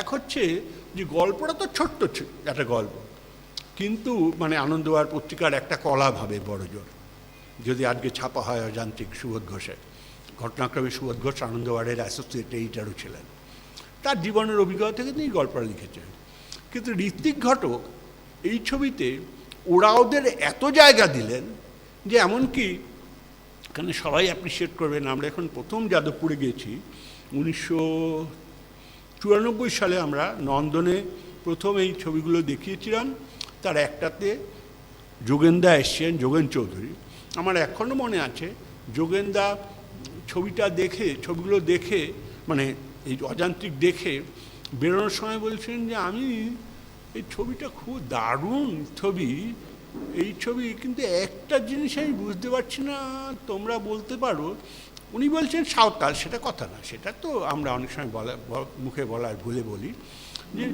এক হচ্ছে যে গল্পটা তো ছোট্ট একটা গল্প, কিন্তু মানে আনন্দবাজার পত্রিকার একটা কলা ভাবে বড় জোর, যদি আজকে ছাপা হয় অযান্ত্রিক সুবোধ ঘোষের, ঘটনাক্রমে সুবোধ ঘোষ আনন্দবাজারের অ্যাসোসিয়েট এডিটরও ছিলেন, তার জীবনের অভিজ্ঞতা থেকে তিনি গল্পটা লিখেছেন। কিন্তু ঋত্বিক ঘটক এই ছবিতে ওরা ওদের এত জায়গা দিলেন যে এমনকি এখানে সবাই অ্যাপ্রিসিয়েট করবেন, আমরা এখন প্রথম যাদবপুরে গিয়েছি 1994 সালে, আমরা নন্দনে প্রথম এই ছবিগুলো দেখিয়েছিলাম। তার একটাতে যোগেনদা এসছেন, যোগেন চৌধুরী। আমার এখনও মনে আছে যোগেনদা ছবিগুলো দেখে মানে এই অযান্ত্রিক দেখে বেরোনোর সময় বলছেন যে আমি এই ছবিটা খুব দারুণ ছবি, এই ছবি, কিন্তু একটা জিনিস আমি বুঝতে পারছি না, তোমরা বলতে পারো। উনি বলছেন সাঁওতাল, সেটা কথা না, সেটা তো আমরা অনেক সময় মুখে বলার ভুলে বলি, যে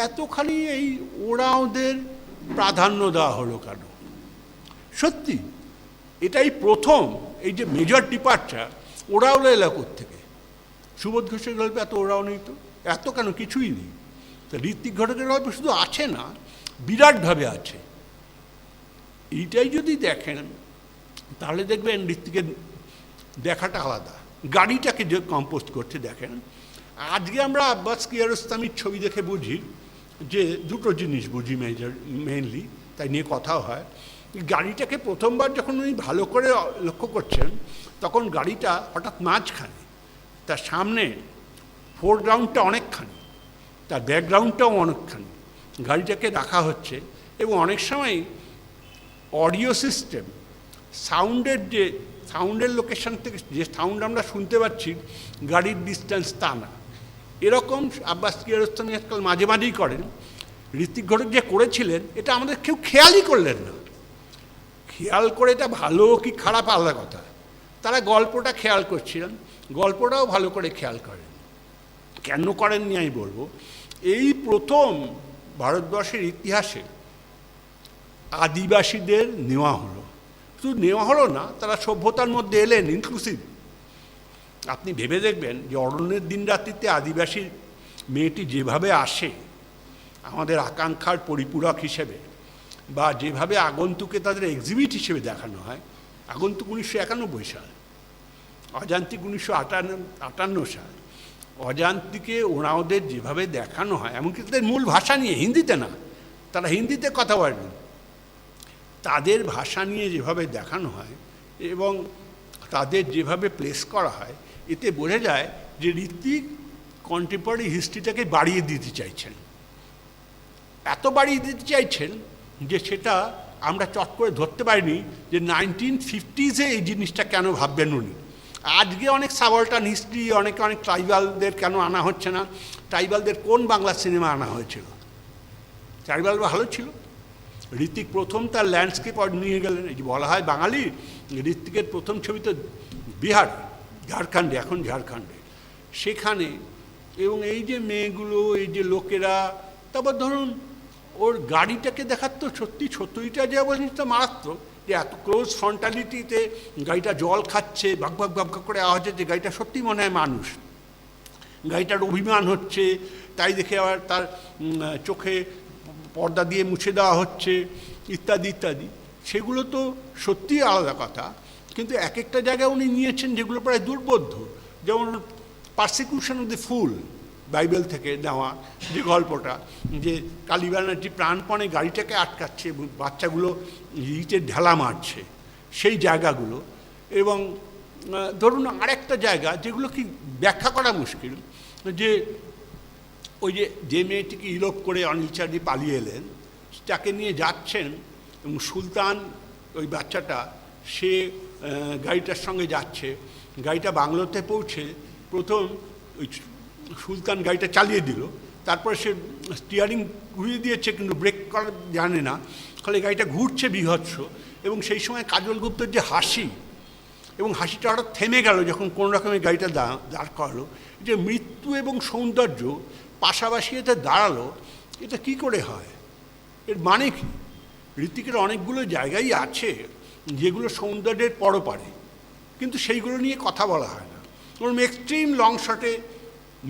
এতখানি এই ওরা ওদের প্রাধান্য দেওয়া হলো কেন? সত্যি এটাই প্রথম এই যে মেজর ডিপার্চার ওরাওলা এলাকার থেকে। সুবোধ ঘোষের গল্পে এত ওরাও নেই তো, এত কেন, কিছুই নেই। তো ঋত্বিক ঘটকের গল্পে শুধু আছে না, বিরাটভাবে আছে। এইটাই যদি দেখেন তাহলে দেখবেন ঋত্বিকের দেখাটা আলাদা। গাড়িটাকে যে কম্পোজ করতে দেখেন, আজকে আমরা আব্বাস কিয়ারোস্তামির ছবি দেখে বুঝি যে দুটো জিনিস বুঝি মেইনলি, তাই নিয়ে কথাও হয়। গাড়িটাকে প্রথমবার যখন উনি ভালো করে লক্ষ্য করছেন, তখন গাড়িটা হঠাৎ মাঝখানে, তার সামনে ফোরগ্রাউন্ডটা অনেকখানি, তার ব্যাকগ্রাউন্ডটাও অনেকখানি, গাড়িটাকে রাখা হচ্ছে। এবং অনেক সময় অডিও সিস্টেম, সাউন্ডের লোকেশন থেকে যে সাউন্ড আমরা শুনতে পাচ্ছি গাড়ির ডিস্টেন্স তা না, এরকম আব্বাস কিয়ারোস্তামি আজকাল মাঝে মাঝেই করেন। ঋত্বিক ঘটক যে করেছিলেন এটা আমাদের কেউ খেয়ালই করলেন না। খেয়াল করে এটা ভালো কি খারাপ আলাদা কথা, তারা গল্পটা খেয়াল করছিলেন, গল্পটাও ভালো করে খেয়াল করেন। কেন করেননি আমি বলবো, এই প্রথম ভারতবর্ষের ইতিহাসে আদিবাসীদের নেওয়া হলো। শুধু নেওয়া হলো না, তারা সভ্যতার মধ্যে এলেন, ইনক্লুসিভ। আপনি ভেবে দেখবেন যে অরণ্যের দিন রাত্রিতে আদিবাসী মেয়েটি যেভাবে আসে আমাদের আকাঙ্ক্ষার পরিপূরক হিসেবে, বা যেভাবে আগন্তুকে তাদের এক্সিবিট হিসেবে দেখানো হয়, আগন্তুক 1991 সাল, অযান্ত্রিক 1958 সাল, অযান্ত্রিকে ওদের যেভাবে দেখানো হয়, এমনকি তাদের মূল ভাষা নিয়ে, হিন্দিতে না, তারা হিন্দিতে কথা বলেন, তাদের ভাষা নিয়ে যেভাবে দেখানো হয় এবং তাদের যেভাবে প্লেস করা হয়, এতে বোঝা যায় যে ঋত্বিক কন্টেম্পোরারি হিস্ট্রিটাকে বাড়িয়ে দিতে চাইছেন। এত বাড়িয়ে দিতে চাইছেন যে সেটা আমরা চট করে ধরতে পারিনি যে 1950s এই জিনিসটা কেন ভাববেন উনি। আজকে অনেক সাবল্টান হিস্ট্রি, অনেক ট্রাইবালদের কেন আনা হচ্ছে না? ট্রাইবালদের কোন বাংলা সিনেমা আনা হয়েছিল? ট্রাইবাল ভালো ছিল। ঋত্বিক প্রথম তার ল্যান্ডস্কেপ নিয়ে গেলেন। এই যে বলা হয় বাঙালি, ঋত্বিকের প্রথম ছবি তো বিহার, ঝাড়খণ্ডে, এখন ঝাড়খণ্ডে, সেখানে। এবং এই যে মেয়েগুলো, এই যে লোকেরা, তারপর ধরুন ওর গাড়িটাকে দেখার তো সত্যি ছতুরিটা যে জিনিসটা মারাত্মক, যে এত ক্লোজ ফ্রন্টালিটিতে গাড়িটা জল খাচ্ছে, ভাগ ভাগ ভাগ করে আওয়াজ হচ্ছে, গাড়িটা সত্যি মনে হয় মানুষ, গাড়িটার অভিমান হচ্ছে, তাই দেখে আবার তার চোখে পর্দা দিয়ে মুছে দেওয়া হচ্ছে, ইত্যাদি ইত্যাদি। সেগুলো তো সত্যিই আলাদা কথা, কিন্তু এক একটা জায়গায় উনি নিয়েছেন যেগুলো প্রায় দুর্বোধ্য। যেমন persecution of the full, Bible থেকে নেওয়া যে গল্পটা, যে কালী ব্যানার্জি প্রাণপণে গাড়িটাকে আটকাচ্ছে, বাচ্চাগুলো ইটের ঢেলা মারছে, সেই জায়গাগুলো। এবং ধরুন আরেকটা জায়গা যেগুলো কি ব্যাখ্যা করা মুশকিল, যে ওই যে মেয়েটিকে ইলোপ করে অনিল চ্যাটার্জি পালিয়ে এলেন, তাকে নিয়ে যাচ্ছেন, এবং সুলতান ওই বাচ্চাটা সে গাড়িটার সঙ্গে যাচ্ছে। গাড়িটা বাংলোতে পৌঁছে প্রথম ওই সুলতান গাড়িটা চালিয়ে দিল, তারপরে সে স্টিয়ারিং ঘুরিয়ে দিয়েছে কিন্তু ব্রেক করা জানে না, ফলে গাড়িটা ঘুরছে বিভৎস। এবং সেই সময় কাজল গুপ্তের যে হাসি, এবং হাসিটা হঠাৎ থেমে গেল যখন কোনো রকমে গাড়িটা দাঁড় করালো, যে মৃত্যু এবং সৌন্দর্য পাশাপাশি এতে দাঁড়ালো, এটা কি করে হয়? এর মানে কি? ঋত্বিকের অনেকগুলো জায়গায় আছে যেগুলো সৌন্দর্যের পরপারে, কিন্তু সেইগুলো নিয়ে কথা বলা হয় না। ওরকম এক্সট্রিম লং শটে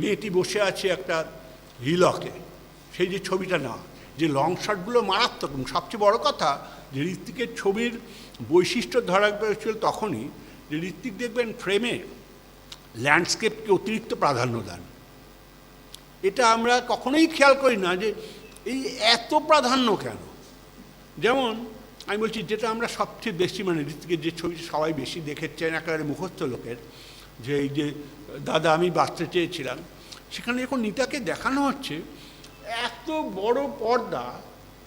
মেয়েটি বসে আছে একটা হিলকে, সেই যে ছবিটা না, যে লং শটগুলো মারাত্মক। সবচেয়ে বড় কথা যে ঋত্বিকের ছবির বৈশিষ্ট্য ধরা পেয়েছিল তখনই যে ঋত্বিক দেখবেন ফ্রেমে ল্যান্ডস্কেপকে অতিরিক্ত প্রাধান্য দেন। এটা আমরা কখনোই খেয়াল করি না যে এই এত প্রাধান্য কেন। যেমন আমি বলছি, যেটা আমরা সবচেয়ে বেশি মানে ঋত্বিকের যে ছবিটা সবাই বেশি দেখেছেন একেবারে মুখস্থ লোকের, যে এই যে দাদা আমি বাঁচতে চেয়েছিলাম, সেখানে যখন নিতাকে দেখানো হচ্ছে এত বড় পর্দা,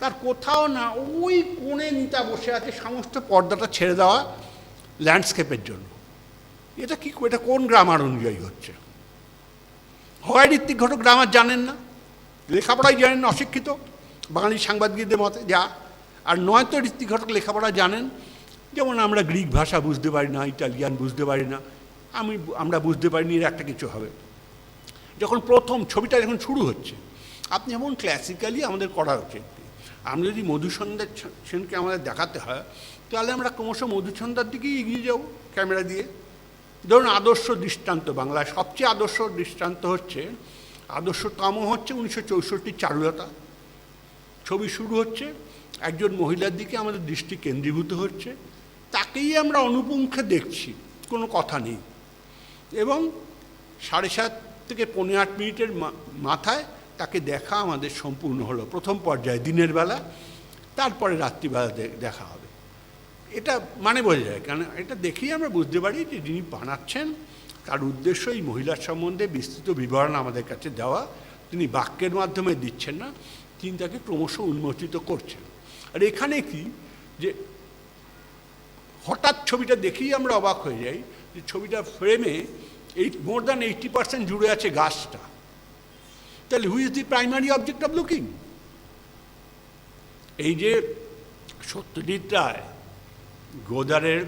তার কোথাও না ওই কোণে নিতা বসে আছে সমস্ত পর্দাটা ছেড়ে দেওয়া ল্যান্ডস্কেপের জন্য। এটা কি, এটা কোন গ্রামার অনুযায়ী হচ্ছে? হয় ঋত্বিক ঘটক গ্রামার জানেন না, লেখাপড়াই জানেন না, অশিক্ষিত বাঙালি সাংবাদিকদের মতে যা, আর নয়তো ঋত্বিক ঘটক লেখাপড়া জানেন। যেমন আমরা গ্রিক ভাষা বুঝতে পারি না, ইটালিয়ান বুঝতে পারি না, আমরা বুঝতে পারিনি এর একটা কিছু হবে। যখন প্রথম ছবিটা যখন শুরু হচ্ছে, আপনি এমন ক্লাসিক্যালি আমাদের করা উচিত। আমরা যদি মধুসন্ধ্যা সেনকে আমাদের দেখাতে হয়, তাহলে আমরা ক্রমশ মধুসন্ধ্যার দিকেই এগিয়ে যাব ক্যামেরা দিয়ে। ধরুন আদর্শ দৃষ্টান্ত, বাংলায় সবচেয়ে আদর্শ দৃষ্টান্ত হচ্ছে, আদর্শতম হচ্ছে 1964 চারুলতা। ছবি শুরু হচ্ছে, একজন মহিলার দিকে আমাদের দৃষ্টি কেন্দ্রীভূত হচ্ছে, তাকেই আমরা অনুপুঙ্খে দেখছি, কোনো কথা নেই। এবং 7:30 থেকে 8:15 মিনিটের মাথায় তাকে দেখা আমাদের সম্পূর্ণ হলো প্রথম পর্যায়ে দিনের বেলা, তারপরে রাত্রিবেলা দেখা হবে। এটা মানে বোঝা যায়, কারণ এটা দেখেই আমরা বুঝতে পারি যে যিনি বানাচ্ছেন তার উদ্দেশ্য এই মহিলার সম্বন্ধে বিস্তৃত বিবরণ আমাদের কাছে দেওয়া। তিনি বাক্যের মাধ্যমে দিচ্ছেন না, তিনি তাকে ক্রমশ উন্মোচিত করছেন। আর এখানে কি যে হঠাৎ ছবিটা দেখেই আমরা অবাক হয়ে যাই যে ছবিটা ফ্রেমে মোর দ্যান 80% জুড়ে আছে গাছটা। তাহলে হুই is the primary object of looking? এই যে সত্যজিৎ রায় গোদারের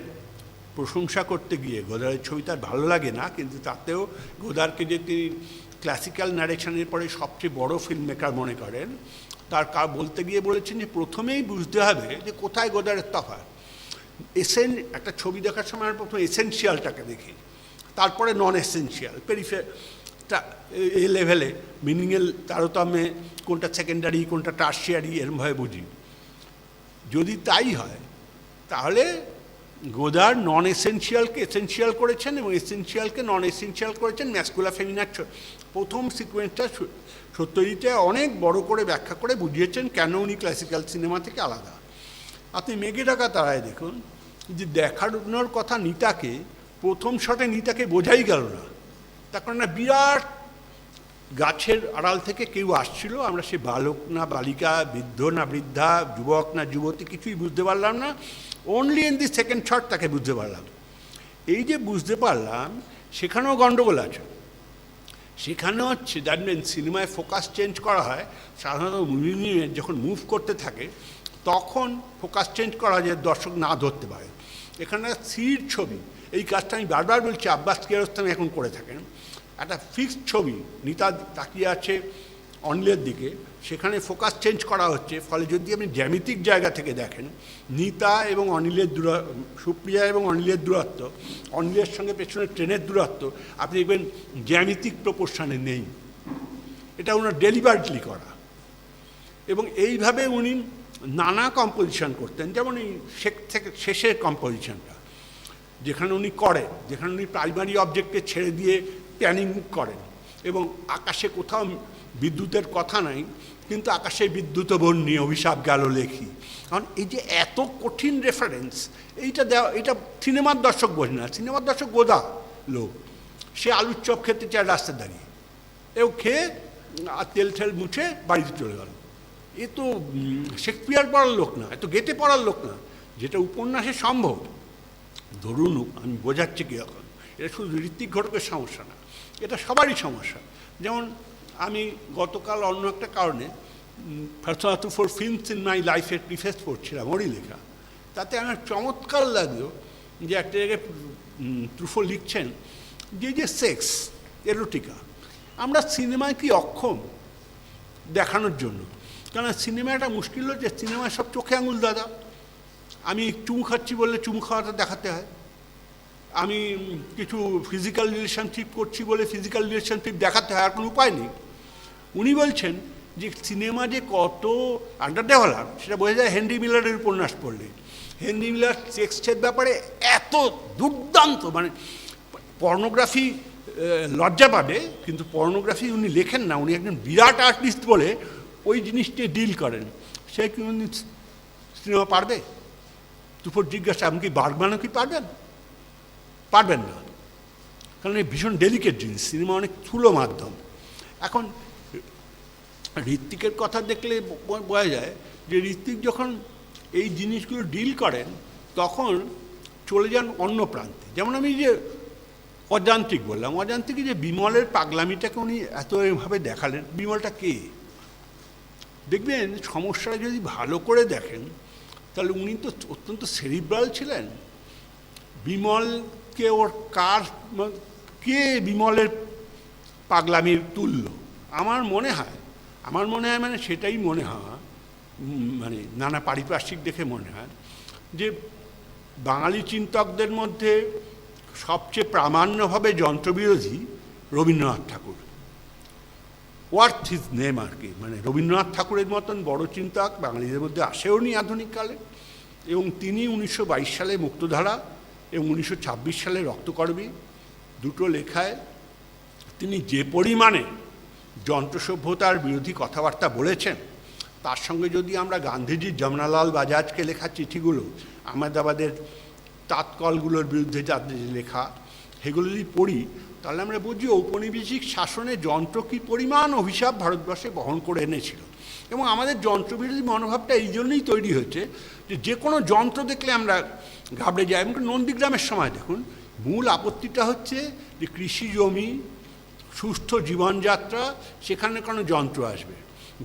প্রশংসা করতে গিয়ে, গোদারের ছবি তার ভালো লাগে না, কিন্তু তাতেও গোদারকে যে তিনি ক্লাসিক্যাল ন্যারেশনের পরে সবচেয়ে বড় ফিল্ম মেকার মনে করেন, তার বলতে গিয়ে বলেছেন যে প্রথমেই বুঝতে হবে যে কোথায় গোদারের তফাৎ। একটা ছবি দেখার সময় আমরা প্রথমে এসেনশিয়ালটাকে দেখি, তারপরে নন এসেনশিয়াল, এ লেভেলে মিনিংয়ের তারতম্যে কোনটা সেকেন্ডারি কোনটা টার্সিয়ারি এরমভাবে বুঝি। যদি তাই হয় তাহলে গোদার নন এসেনশিয়ালকে এসেনশিয়াল করেছেন এবং এসেনশিয়ালকে নন এসেনশিয়াল করেছেন ম্যাসকুলা ফেমিনার প্রথম সিকোয়েন্সটা সত্যজিৎ অনেক বড় করে ব্যাখ্যা করে বুঝিয়েছেন কেন উনি ক্লাসিক্যাল সিনেমা থেকে আলাদা। আপনি মেঘে ঢাকা তারায় দেখুন যে দেখানোর কথা নিতাকে, প্রথম শটে নিতাকে বোঝাই গেল না, তার কারণ বিরাট গাছের আড়াল থেকে কেউ আসছিল, আমরা সে বালক না বালিকা, বৃদ্ধ না বৃদ্ধা, যুবক না যুবতী কিছুই বুঝতে পারলাম না। Only in the second shot তাকে বুঝতে পারলাম। এই যে বুঝতে পারলাম, সেখানেও গণ্ডগোল আছে। সেখানে হচ্ছে দ্যাট মিন সিনেমায় ফোকাস চেঞ্জ করা হয়, সাধারণত মুভির যখন মুভ করতে থাকে তখন ফোকাস চেঞ্জ করা যায় দর্শক না ধরতে পারে। এখানে স্থির ছবি, এই কাজটা আমি বারবার বলছি, আব্বাস কিয়ারোস্তামি এখন করে থাকেন। একটা ফিক্সড ছবি, নিতা তাকিয়ে আছে অনিলের দিকে, সেখানে ফোকাস চেঞ্জ করা হচ্ছে, ফলে যদি আপনি জ্যামিতিক জায়গা থেকে দেখেন নিতা এবং অনিলের সুপ্রিয়া এবং অনিলের দূরত্ব, অনিলের সঙ্গে পেছনে ট্রেনের দূরত্ব, আপনি দেখবেন জ্যামিতিক প্রপোর্শনে নেই। এটা ওনার ডেলিভারেটলি করা। এবং এইভাবে উনি নানা কম্পোজিশন করতেন, যেমন এই শেষের কম্পোজিশনটা যেখানে উনি করেন, যেখানে উনি প্রাইমারি অবজেক্টকে ছেড়ে দিয়ে প্যানিং করেন এবং আকাশে কোথাও বিদ্যুতের কথা নাই, কিন্তু আকাশে বিদ্যুৎ বন্যী অভিশাপ গেল লেখি। কারণ এই যে এত কঠিন রেফারেন্স, এইটা দেওয়া, এটা সিনেমার দর্শক বোঝে না। সিনেমার দর্শক গোদা লোক, সে আলুর চপ খেতে চায় রাস্তায় দাঁড়িয়ে, এও খেয়ে আর তেল ঠেল মুছে বাড়িতে চলে গেল। এ তো শেক্সপিয়ার পড়ার লোক না, এ তো গেটে পড়ার লোক না, যেটা উপন্যাসে সম্ভব। ধরুন আমি বোঝাচ্ছি কি, এখন এটা শুধু ঋত্বিক ঘটকের সমস্যা না, এটা সবারই সমস্যা। যেমন আমি গতকাল অন্য একটা কারণে first for films in my লাইফের প্রিফেস পড়ছিলাম, ওরই লেখা। তাতে আমার চমৎকার লাগলো যে একটা জায়গায় ট্রুফো লিখছেন যে সেক্স এরোটিকা আমরা সিনেমায় কি অক্ষম দেখানোর জন্য। কারণ সিনেমাটা মুশকিল হচ্ছে, সিনেমায় সব চোখে আঙুল দাদা। আমি চুমু খাচ্ছি বললে চুমু খাওয়াটা দেখাতে হয়, আমি কিছু ফিজিক্যাল রিলেশনশিপ করছি বলে ফিজিক্যাল রিলেশনশিপ দেখাতে হয়, আর কোনো উপায় নেই। উনি বলছেন যে সিনেমা যে কত আন্ডার ডেভেলপ সেটা বোঝা যায় হেনরি মিলারের উপন্যাস পড়লে। হেনরি মিলার সেক্সের ব্যাপারে এত দুর্দান্ত, মানে পর্নোগ্রাফি লজ্জা পাবে, কিন্তু পর্নোগ্রাফি উনি লেখেন না, উনি একজন বিরাট আর্টিস্ট বলে ওই জিনিসটি ডিল করেন। সে কি উনি সিনেমা পারবে? দুপুর জিজ্ঞাসা, আপনি কি বার্গম্যানও কি পারবেন? পারবেন না, কারণ এই ভীষণ ডেলিকেট জিনিস, সিনেমা অনেক স্থূল মাধ্যম। এখন ঋত্বিকের কথা দেখলে বোঝা যায় যে ঋত্বিক যখন এই জিনিসগুলো ডিল করেন তখন চলে যান অন্য প্রান্তে। যেমন আমি যে অযান্ত্রিক বললাম, অযান্ত্রিক যে বিমলের পাগলামিটাকে উনি এত এভাবে দেখালেন। বিমলটা কে? দেখবেন সমস্যাটা যদি ভালো করে দেখেন তাহলে উনি তো অত্যন্ত সেরিব্রাল ছিলেন। বিমলকে ওর কে বিমলের পাগলামির তুল্য? আমার মনে হয় মানে সেটাই মনে হয়, মানে নানা পারিপার্শ্বিক দেখে মনে হয় যে বাঙালি চিন্তকদের মধ্যে সবচেয়ে প্রামাণ্যভাবে যন্ত্রবিরোধী রবীন্দ্রনাথ ঠাকুর। ওয়ার্থ হিজ নেম আর কি, মানে রবীন্দ্রনাথ ঠাকুরের মতন বড় চিন্তক বাঙালিদের মধ্যে আসেও নি আধুনিককালে। এবং তিনি 1922 সালে মুক্তধারা এবং 1926 সালে রক্তকরবী দুটো লেখায় তিনি যে পরিমাণে যন্ত্র সভ্যতার বিরোধী কথাবার্তা বলেছেন, তার সঙ্গে যদি আমরা গান্ধীজির যমুনালাল বাজাজকে লেখা চিঠিগুলো, আহমেদাবাদের তাৎকলগুলোর বিরুদ্ধে যাদের লেখা, সেগুলো যদি পড়ি তাহলে আমরা বুঝি ঔপনিবেশিক শাসনে যন্ত্র কী পরিমাণ অভিশাপ ভারতবর্ষে বহন করে এনেছিল। এবং আমাদের যন্ত্রবিরোধী মনোভাবটা এই জন্যই তৈরি হয়েছে যে কোনো যন্ত্র দেখলে আমরা ঘাবড়ে যাই। এবং নন্দীগ্রামের সময় দেখুন, মূল আপত্তিটা হচ্ছে যে কৃষি জমি, সুস্থ জীবনযাত্রা, সেখানে কোনো যন্ত্র আসবে।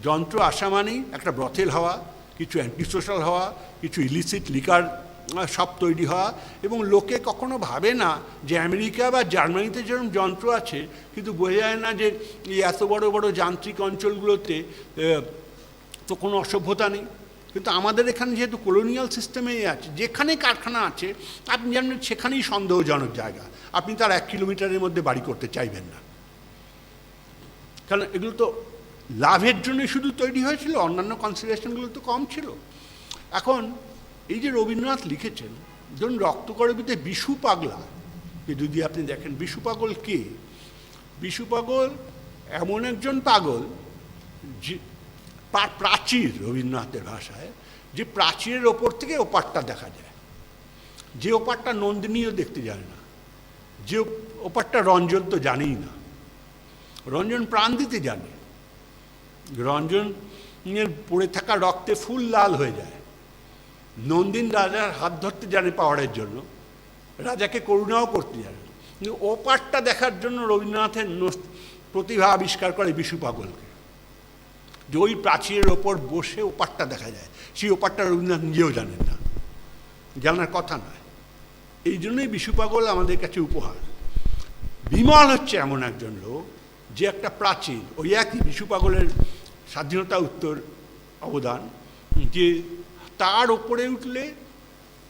যন্ত্র আসা মানেই একটা ব্রথেল হওয়া, কিছু অ্যান্টিসোশ্যাল হওয়া, কিছু ইলিসিট লিকার সব তৈরি হওয়া। এবং লোকে কখনো ভাবে না যে আমেরিকা বা জার্মানিতে যেরকম যন্ত্র আছে, কিন্তু বোঝা যায় না যে এই এত বড় বড় যান্ত্রিক অঞ্চলগুলোতে তো কোনো অসভ্যতা নেই। কিন্তু আমাদের এখানে যেহেতু কলোনিয়াল সিস্টেমেই আছে, যেখানে কারখানা আছে আপনি জানেন সেখানেই সন্দেহজনক জায়গা, আপনি তার 1 কিলোমিটারের মধ্যে বাড়ি করতে চাইবেন না, কারণ এগুলো তো লাভের জন্যই শুধু তৈরি হয়েছিল, অন্যান্য কনসিডারেশনগুলো তো কম ছিল। এখন এই যে রবীন্দ্রনাথ লিখেছেন, ধরুন রক্তকরবীতে বিশু পাগলা যদি আপনি দেখেন, বিশু পাগল কে? বিশু পাগল এমন একজন পাগল যে প্রাচীর, রবীন্দ্রনাথের ভাষায়, যে প্রাচীরের ওপর থেকে ওপারটা দেখা যায়, যে ওপারটা নন্দিনীও দেখতে যায় না, যে ওপারটা রঞ্জন তো জানেই না। রঞ্জন প্রাণ দিতে জানে, রঞ্জনের পড়ে থাকা রক্তে ফুল লাল হয়ে যায়। নন্দিন রাজার হাত ধরতে জানে পাওয়ারের জন্য, রাজাকে করুণাও করতে জানে, কিন্তু ওপারটা দেখার জন্য রবীন্দ্রনাথের প্রতিভা আবিষ্কার করে বিশু পাগলকে, যে ওই প্রাচীরের ওপর বসে ওপারটা দেখা যায়। সেই ওপারটা রবীন্দ্রনাথ নিজেও জানেন না, জানার কথা নয়। এই জন্যই বিশু পাগল আমাদের কাছে উপহার। বিমল হচ্ছে এমন একজন লোক যে একটা প্রাচীর, ওই একই বিশু পাগলের স্বাধীনতা উত্তর অবদান, যে তার ওপরে উঠলে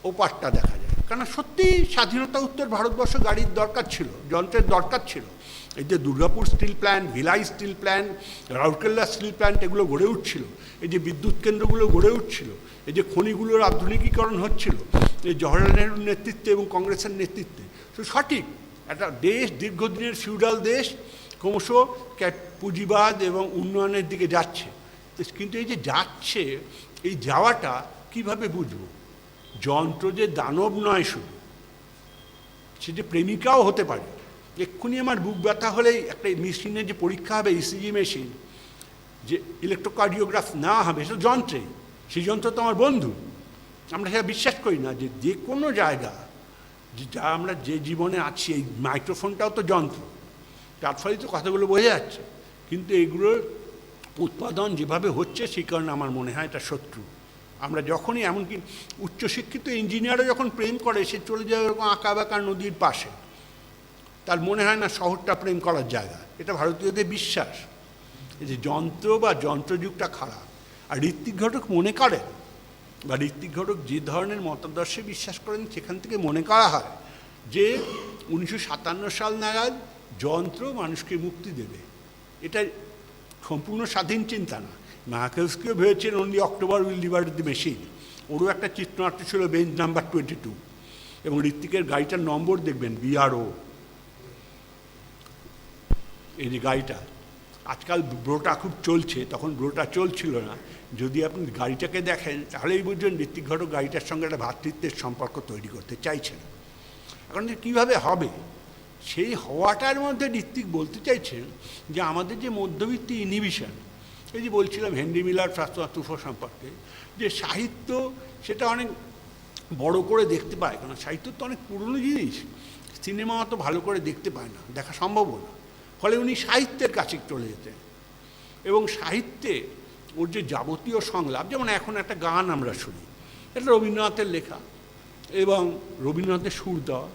ওপারটা দেখা যায়। কারণ সত্যি স্বাধীনতা উত্তর ভারতবর্ষ গাড়ির দরকার ছিল, যন্ত্রের দরকার ছিল। এই যে Durgapur steel plant, villi steel plant, Rourkela steel plant এগুলো গড়ে উঠছিল, এই যে বিদ্যুৎ কেন্দ্রগুলো গড়ে উঠছিল, এই যে খনিগুলোর আধুনিকীকরণ হচ্ছিল, এই জওহরলাল নেহরুর নেতৃত্বে এবং কংগ্রেসের নেতৃত্বে। তো সঠিক একটা দেশ, দীর্ঘদিনের ফিউডাল দেশ, ক্রমশ পুঁজিবাদ এবং উন্নয়নের দিকে যাচ্ছে। কিন্তু এই যে যাচ্ছে, এই যাওয়াটা কিভাবে বুঝব? যন্ত্র যে দানব নয় শুধু, সে যে প্রেমিকাও হতে পারে। এক্ষুনি আমার বুক ব্যথা হলেই একটা মেশিনের যে পরীক্ষা হবে, ইসিজি মেশিন, যে ইলেকট্রোকার্ডিওগ্রাফ নেওয়া হবে, সেটা যন্ত্রে, সেই যন্ত্র তো আমার বন্ধু। আমরা সেটা বিশ্বাস করি না যে কোনো জায়গা, যা আমরা যে জীবনে আছি, এই মাইক্রোফোনটাও তো যন্ত্র, তার ফলে তো কথাগুলো বোঝা যাচ্ছে। কিন্তু এগুলোর উৎপাদন যেভাবে হচ্ছে, সেই কারণে আমার মনে হয় এটা শত্রু। আমরা যখনই, এমনকি উচ্চশিক্ষিত ইঞ্জিনিয়ারও যখন প্রেম করে, সে চলে যায় এরকম আঁকা বাঁকা নদীর পাশে, তার মনে হয় না শহরটা প্রেম করার জায়গা। এটা ভারতীয়দের বিশ্বাস, এই যে যন্ত্র বা যন্ত্রযুগটা খারাপ। আর ঋত্বিক ঘটক মনে করেন, বা ঋত্বিক ঘটক যে ধরনের মতাদর্শে বিশ্বাস করেন সেখান থেকে মনে করা হয় যে 1957 সাল নাগাদ যন্ত্র মানুষকে মুক্তি দেবে। এটা সম্পূর্ণ স্বাধীন চিন্তা না। মার্কেলসকেও ভেবেছেন only October will liberate the machine. ওরও একটা চিত্রনাট্য ছিল বেঞ্চ নাম্বার 22, এবং ঋত্বিকের গাড়িটার নম্বর দেখবেন BRO। এই যে গাড়িটা, আজকাল ব্রোটা খুব চলছে, তখন ব্রোটা চলছিল না। যদি আপনি গাড়িটাকে দেখেন তাহলেই বুঝবেন ঋত্বিক ঘটক গাড়িটার সঙ্গে একটা ভ্রাতৃত্বের সম্পর্ক তৈরি করতে চাইছেন। এখন কীভাবে হবে, সেই হওয়াটার মধ্যে ঋত্বিক বলতে চাইছেন যে আমাদের যে মধ্যবিত্তি ইনহিবিশন, এই যে বলছিলাম হেনরি মিলার ফ্রান্সোয়া ট্রুফো সম্পর্কে, যে সাহিত্য সেটা অনেক বড় করে দেখতে পায়, কারণ সাহিত্য তো অনেক পুরনো জিনিস, সিনেমা অত ভালো করে দেখতে পায় না, দেখা সম্ভবও না। ফলে উনি সাহিত্যের কাছে চলে যেতেন, এবং সাহিত্যে ওর যে যাবতীয় সংলাপ, যেমন এখন একটা গান আমরা শুনি, এটা রবীন্দ্রনাথের লেখা এবং রবীন্দ্রনাথের সুর দেওয়া।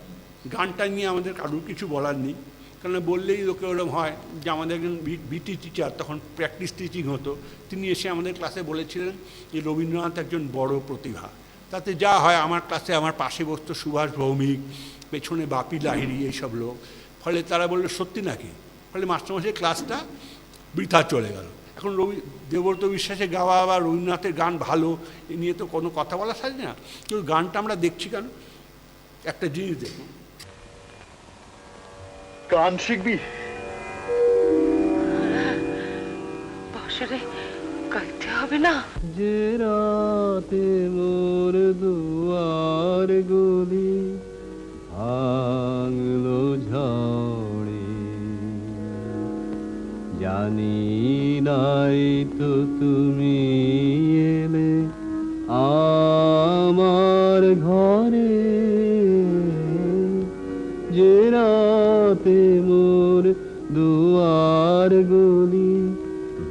গানটা নিয়ে আমাদের কারোর কিছু বলার নেই, কারণ বললেই লোকে ওরকম হয় যে আমাদের একজন বিটি টিচার, তখন প্র্যাকটিস টিচিং হতো, তিনি এসে আমাদের ক্লাসে বলেছিলেন যে রবীন্দ্রনাথ একজন বড় প্রতিভা। তাতে যা হয়, আমার ক্লাসে আমার পাশে বসতো সুভাষ ভৌমিক, পেছনে বাপি লাহিড়ী, এইসব লোক। ফলে তারা বললো সত্যি নাকি, ফলে মাস্টারমশাই ক্লাসটা বৃথা চলে গেল। এখন দেবব্রত বিশ্বাসের গাওয়া বা রবীন্দ্রনাথের গান ভালো, এ নিয়ে তো কোনো কথা বলা থাকে না, কিন্তু গানটা আমরা দেখছি কেন? একটা জিনিস দেখুন, গান শিখবি? বসরে গাইতে হবে না? যে রাতে মোর দুয়ার গুলি ভাঙলো ঝড়ে, জানি নাই তো তুমি এলে আমার ঘরে, যে রাতে মোর দুয়ার গুলি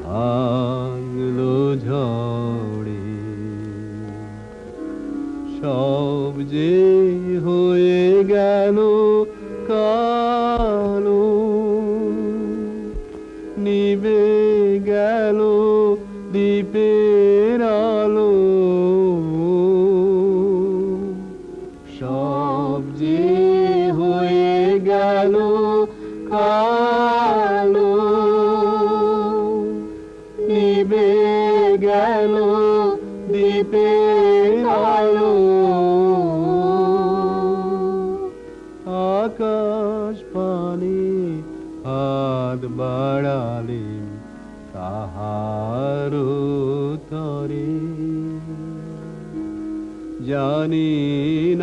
ভাঙলো ঝড়ে, সব যে হয়ে গেল কালো, নিবে গেল দ্বীপের আলো, সব যে হয়ে গেল কালো, নিবে গেল দ্বীপের আলো, আকাশ পানে হাত বাড়ালে কাহার তরে, জানি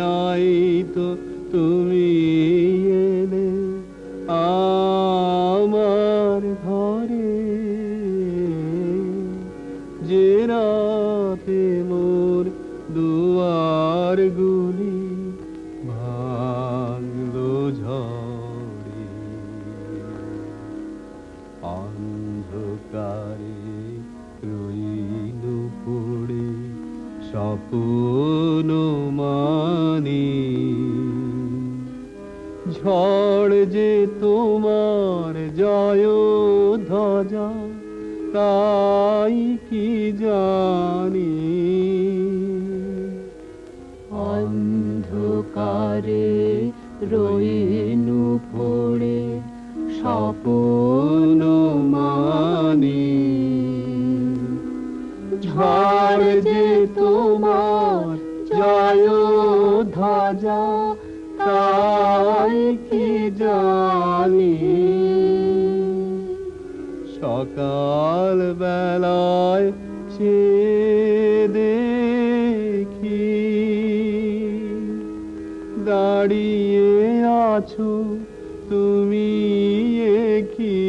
নাই তো তুমি এলে আমার ঘরে, যে রাতে মোর দুয়ার গুলি ভাঙলো ঝড়ে, অন্ধকারে রইলু পড়ে স্বপ্ন মানি, ঝড় যে তোমার জয় ধ্বজা তাই কি জানি, অন্ধকারে রইনু পড়ে স্বপ্ন মানি, ঝড় যে তোমার জয় ধ্বজা তাই কি জানি, সকাল বেলায় সে দেখি দাঁড়িয়ে আছো তুমি কি,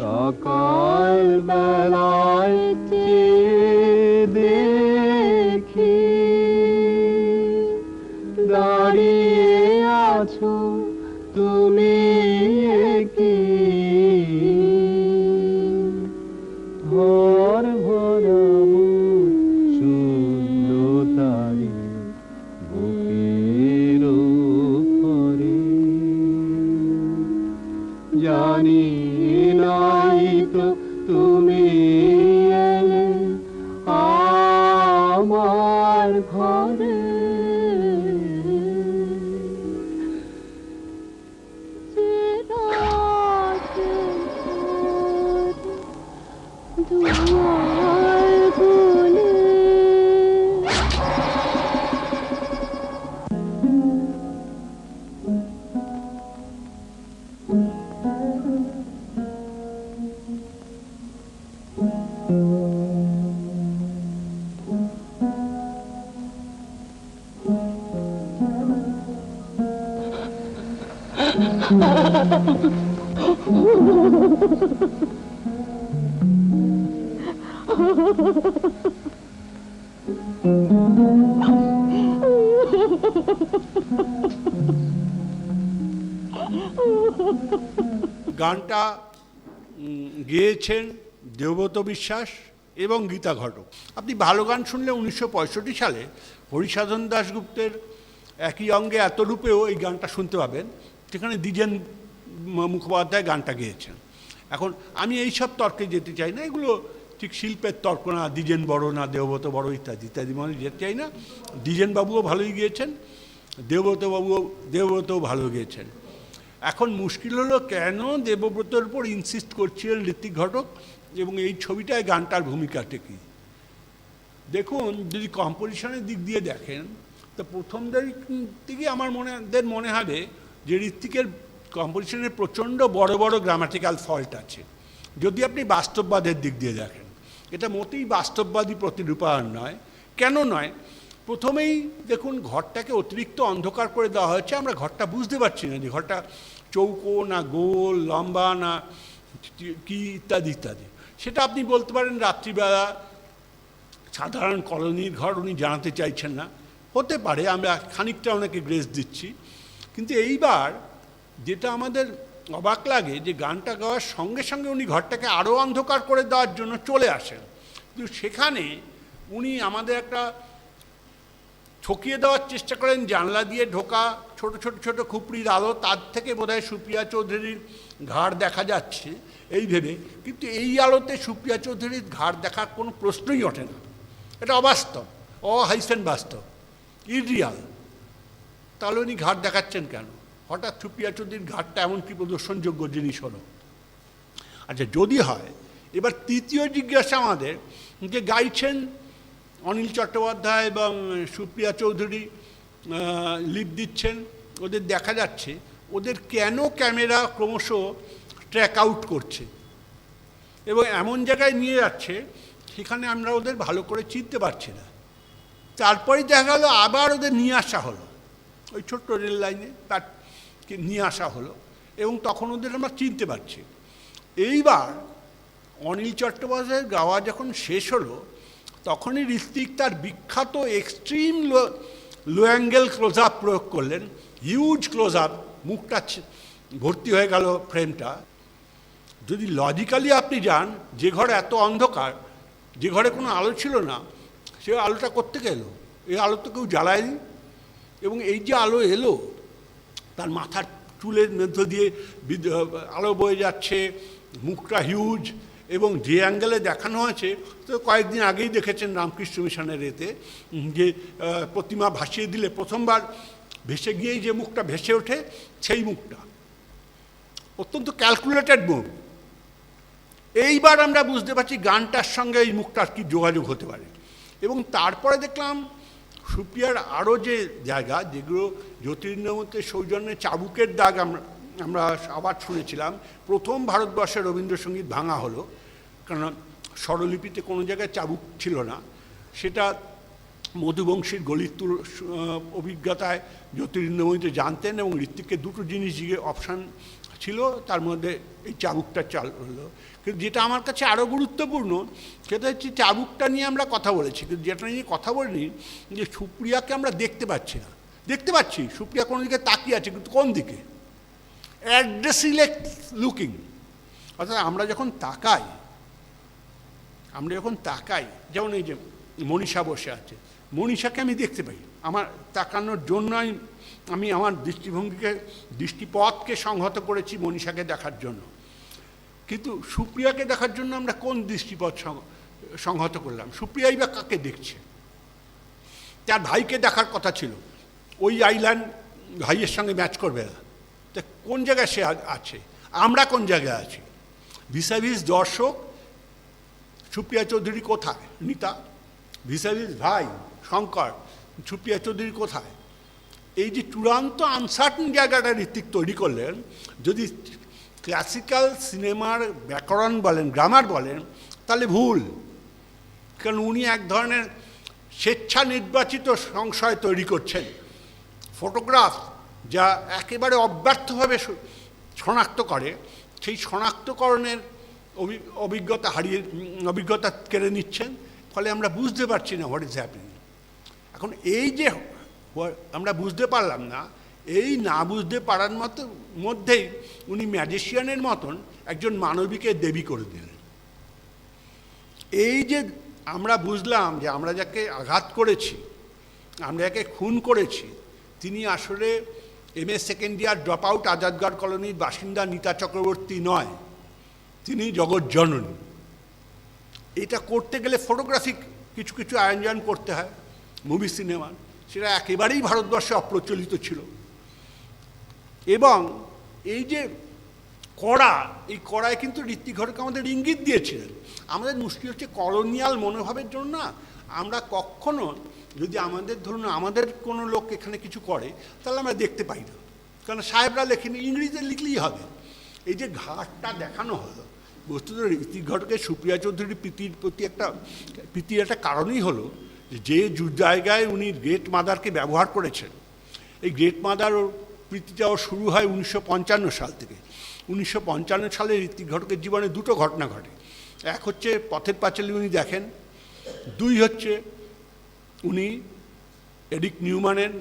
সকাল বেলায় সে দেখি দাঁড়িয়ে আছো তুমি কি, ঘর ভরা শূন্যতারি বুকের পরে, জানি নাই তো গানটা গেয়েছেন দেবব্রত বিশ্বাস এবং গীতা ঘটক। আপনি ভালো গান শুনলে 1965 সালে হরিসাধন দাশগুপ্তের একই অঙ্গে এত রূপেও এই গানটা শুনতে পাবেন, যেখানে দ্বিজেন মুখোপাধ্যায় গানটা গেয়েছেন। এখন আমি এই সব তর্কে যেতে চাই না, এগুলো ঠিক শিল্পের তর্ক না, দ্বিজেন বড় না দেবব্রত বড় ইত্যাদি ইত্যাদি মানে যেতে চাই না। দ্বিজেনবাবুও ভালোই গিয়েছেন, দেবব্রতও ভালো গিয়েছেন। এখন মুশকিল হলো কেন দেবব্রতর উপর ইনসিস্ট করছিলেন ঋত্বিক ঘটক, এবং এই ছবিটায় গানটার ভূমিকাটা কী। দেখুন, যদি কম্পোজিশনের দিক দিয়ে দেখেন তো প্রথম দিকে আমার মনে হবে যে ঋত্বিকের কম্পোজিশনের প্রচণ্ড বড় বড় গ্রামাটিক্যাল ফল্ট আছে। যদি আপনি বাস্তববাদের দিক দিয়ে দেখেন, এটা মোটেই বাস্তববাদী প্রতিরূপায়ণ নয়। কেন নয়? প্রথমেই দেখুন, ঘরটাকে অতিরিক্ত অন্ধকার করে দেওয়া হয়েছে, আমরা ঘরটা বুঝতে পারছি না যে ঘরটা চৌকো না গোল, লম্বা না কি ইত্যাদি ইত্যাদি। সেটা আপনি বলতে পারেন রাত্রিবেলা সাধারণ কলোনির ঘর, উনি জানাতে চাইছেন না, হতে পারে, আমরা খানিকটা ওনাকে গ্রেস দিচ্ছি। কিন্তু এইবার যেটা আমাদের অবাক লাগে যে গানটা গাওয়ার সঙ্গে সঙ্গে উনি ঘরটাকে আরও অন্ধকার করে দেওয়ার জন্য চলে আসেন, কিন্তু সেখানে উনি আমাদের একটা ঠকিয়ে দেওয়ার চেষ্টা করেন। জানলা দিয়ে ঢোকা ছোট ছোট ছোট খুপড়ির আলো, তার থেকে বোধহয় সুপ্রিয়া চৌধুরীর ঘাড় দেখা যাচ্ছে এই ভেবে, কিন্তু এই আলোতে সুপ্রিয়া চৌধুরীর ঘাড় দেখার কোনো প্রশ্নই ওঠে না। এটা অবাস্তব, অহাইসেন বাস্তব, ইরিয়াল। তাহলে উনি ঘাড় দেখাচ্ছেন কেন? হঠাৎ সুপ্রিয়া চৌধুরীর ঘাড়টা এমন কি প্রদর্শনযোগ্য জিনিস হলো? আচ্ছা, যদি হয়, এবার তৃতীয় জিজ্ঞাসা আমাদের, যে গাইছেন অনিল চট্টোপাধ্যায় এবং সুপ্রিয়া চৌধুরী লিপ দিচ্ছেন, ওদের দেখা যাচ্ছে ওদের কেন ক্যামেরা ক্রমশ ট্র্যাক আউট করছে এবং এমন জায়গায় নিয়ে যাচ্ছে সেখানে আমরা ওদের ভালো করে চিনতে পারছি না। তারপরেই দেখা গেল আবার ওদের নিয়ে আসা হলো, ওই ছোট্ট রেল লাইনে তারকে নিয়ে আসা হলো, এবং তখন ওদের আমরা চিনতে পারছি। এইবার অনিল চট্টোপাধ্যায়ের গাওয়া যখন শেষ হলো, তখনই ঋত্বিক তার বিখ্যাত এক্সট্রিম লো অ্যাঙ্গেল ক্লোজ আপ প্রয়োগ করলেন, হিউজ ক্লোজ আপ, মুখটা ভর্তি হয়ে গেল ফ্রেমটা। যদি লজিক্যালি আপনি যান, যে ঘরে এত অন্ধকার, যে ঘরে কোনো আলো ছিল না, সে আলোটা কোত্থেকে এলো? এই আলো তো কেউ জ্বালায়নি। এবং এই যে আলো এলো, তার মাথার চুলের মধ্য দিয়ে আলো বয়ে যাচ্ছে, মুখটা হিউজ, এবং যে অ্যাঙ্গেলে দেখানো হয়েছে, তো কয়েকদিন আগেই দেখেছেন রামকৃষ্ণ মিশনের এতে, যে প্রতিমা ভাসিয়ে দিলে প্রথমবার ভেসে গিয়েই যে মুখটা ভেসে ওঠে, সেই মুখটা অত্যন্ত ক্যালকুলেটেড মুভ। এইবার আমরা বুঝতে পারছি গানটার সঙ্গে এই মুখটার কি যোগাযোগ হতে পারে। এবং তারপরে দেখলাম সুপ্রিয়ার আরও যে জায়গা, যেগুলো জ্যোতিরিন্দ্রমূর্তির সৌজন্যে চাবুকের দাগ আমরা আবার শুনেছিলাম। প্রথম ভারতবর্ষে রবীন্দ্রসঙ্গীত ভাঙা হলো, কারণ স্বরলিপিতে কোনো জায়গায় চাবুক ছিল না। সেটা মধুবংশীর গলিতুর অভিজ্ঞতায় জ্যোতিরিন্দ্রমূর্তি জানতেন, এবং ঋত্বিককে দুটো জিনিস যে অপশান ছিল, তার মধ্যে এই চাবুকটা চাল হলো। কিন্তু যেটা আমার কাছে আরও গুরুত্বপূর্ণ, সেটা হচ্ছে চাবুকটা নিয়ে আমরা কথা বলেছি, কিন্তু যেটা নিয়ে কথা বলিনি, যে সুপ্রিয়াকে আমরা দেখতে পাচ্ছি না। দেখতে পাচ্ছি সুপ্রিয়া কোনো দিকে তাকিয়ে আছে, কিন্তু কোন দিকে? অ্যাড্রেসিলে লুকিং। অর্থাৎ আমরা যখন তাকাই, যেমন এই যে মনীষা বসে আছে, মনীষাকে আমি দেখতে পাই, আমার তাকানোর জন্য আমি আমার দৃষ্টিপথকে সংহত করেছি মনীষাকে দেখার জন্য। কিন্তু সুপ্রিয়াকে দেখার জন্য আমরা কোন দৃষ্টিপথ সংহত করলাম? সুপ্রিয়াই বা কাকে দেখছে? তার ভাইকে দেখার কথা ছিল, ওই আইল্যান্ড ভাইয়ের সঙ্গে ম্যাচ করবে না। তা কোন জায়গায় সে আছে, আমরা কোন জায়গায় আছি? ভিসাভিস দর্শক সুপ্রিয়া চৌধুরী কোথায়, নিতা, ভিসাভিস ভাই শঙ্কর, সুপ্রিয়া চৌধুরী কোথায়? এই যে চূড়ান্ত আনসার্টেন জায়গাটা ঋত্বিক তৈরি করলেন, যদি ক্লাসিক্যাল সিনেমার ব্যাকরণ বলেন, গ্রামার বলেন, তাহলে ভুল। কারণ উনি এক ধরনের স্বেচ্ছা নির্বাচিত সংশয় তৈরি করছেন। ফটোগ্রাফ যা একেবারে অব্যর্থভাবে শনাক্ত করে, সেই শনাক্তকরণের অভিজ্ঞতা কেড়ে নিচ্ছেন, ফলে আমরা বুঝতে পারছি না হোয়াট ইজ হ্যাপেনিং। এখন এই যে আমরা বুঝতে পারলাম না, এই না বুঝতে পারার মধ্যেই উনি ম্যাজিশিয়ানের মতন একজন মানবীকে দেবী করে দিলেন। এই যে আমরা বুঝলাম যে আমরা যাকে আঘাত করেছি, আমরা যাকে খুন করেছি, তিনি আসলে MA second year drop out Azadgarh কলোনির বাসিন্দা নীতা চক্রবর্তী নয়, তিনি জগৎজননী। এটা করতে গেলে ফটোগ্রাফিক কিছু কিছু আয়োজন করতে হয় মুভি সিনেমার, সেটা একেবারেই ভারতবর্ষে অপ্রচলিত ছিল। এবং এই যে কড়া, এই কড়ায় কিন্তু ঋত্বিক ঘটক আমাদের ইঙ্গিত দিয়েছিলেন। আমাদের মুশকিল হচ্ছে কলোনিয়াল মনোভাবের জন্য না, আমরা কখনো যদি আমাদের ধরুন আমাদের কোনো লোক এখানে কিছু করে, তাহলে আমরা দেখতে পাই না, কারণ সাহেবরা লেখেনি, ইংরেজিতে লিখলেই হবে। এই যে ঘাটটা দেখানো হলো, বস্তুত ঋত্বিক ঘটকের সুপ্রিয়া চৌধুরীর প্রীতির একটা কারণই হলো যে জায়গায় উনি গ্রেট মাদারকে ব্যবহার করেছেন, এই গ্রেট মাদার প্রীতিটাও শুরু হয় 1955 সাল থেকে। 1955 সালে ঋত্বিক ঘটকের জীবনে দুটো ঘটনা ঘটে। এক হচ্ছে পথের পাঁচালী উনি দেখেন, দুই হচ্ছে উনি এরিক নিউম্যানের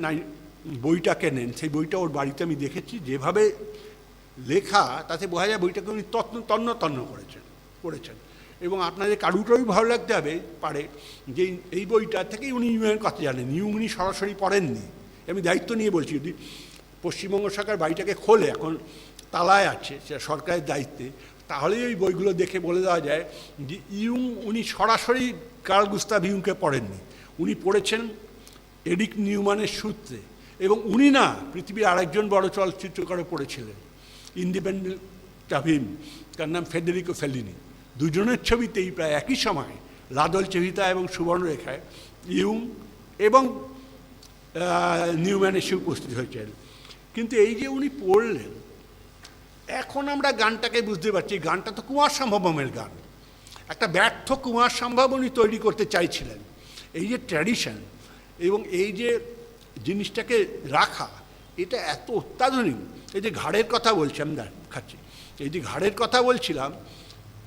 বইটা কেনেন। সেই বইটা ওর বাড়িতে আমি দেখেছি, যেভাবে লেখা তাতে বোঝা যায় বইটাকে উনি তন্ন করেছেন। এবং আপনাদের কারুটাই ভালো লাগতে পারে যে এই বইটা থেকেই উনি নিউম্যানের কথা জানেন। উনি সরাসরি পড়েননি, আমি দায়িত্ব নিয়ে বলছি। যদি পশ্চিমবঙ্গ সরকার বাড়িটাকে খোলে, এখন তালায় আছে, সেটা সরকারের দায়িত্বে, তাহলেই ওই বইগুলো দেখে বলে দেওয়া যায় যে উনি সরাসরি কার্ল গুস্তাভ ইউংকে পড়েননি, উনি পড়েছেন এরিক নিউম্যানের সূত্রে। এবং উনি না, পৃথিবীর আরেকজন বড় চলচ্চিত্রকারও পড়েছিলেন, ইন্ডিপেন্ডেন্ট অফ হিম, তার নাম ফেডেরিকো ফেলিনি। দুজনের ছবিতেই প্রায় একই সময় লাদল চেভিতা এবং সুবর্ণরেখায় ইউং এবং নিউম্যান এসে উপস্থিত হয়েছেন। কিন্তু এই যে উনি পড়লেন, এখন আমরা গানটাকে বুঝতে পারছি, গানটা তো কুমার সম্ভবমের গান, একটা ব্যর্থ কুমার সম্ভব উনি তৈরি করতে চাইছিলেন। এই যে ট্র্যাডিশন এবং এই যে জিনিসটাকে রাখা, এটা এত অত্যাধুনিক। এই যে ঘাড়ের কথা বলছি, আমি দেখাচ্ছি, এই যে ঘাড়ের কথা বলছিলাম,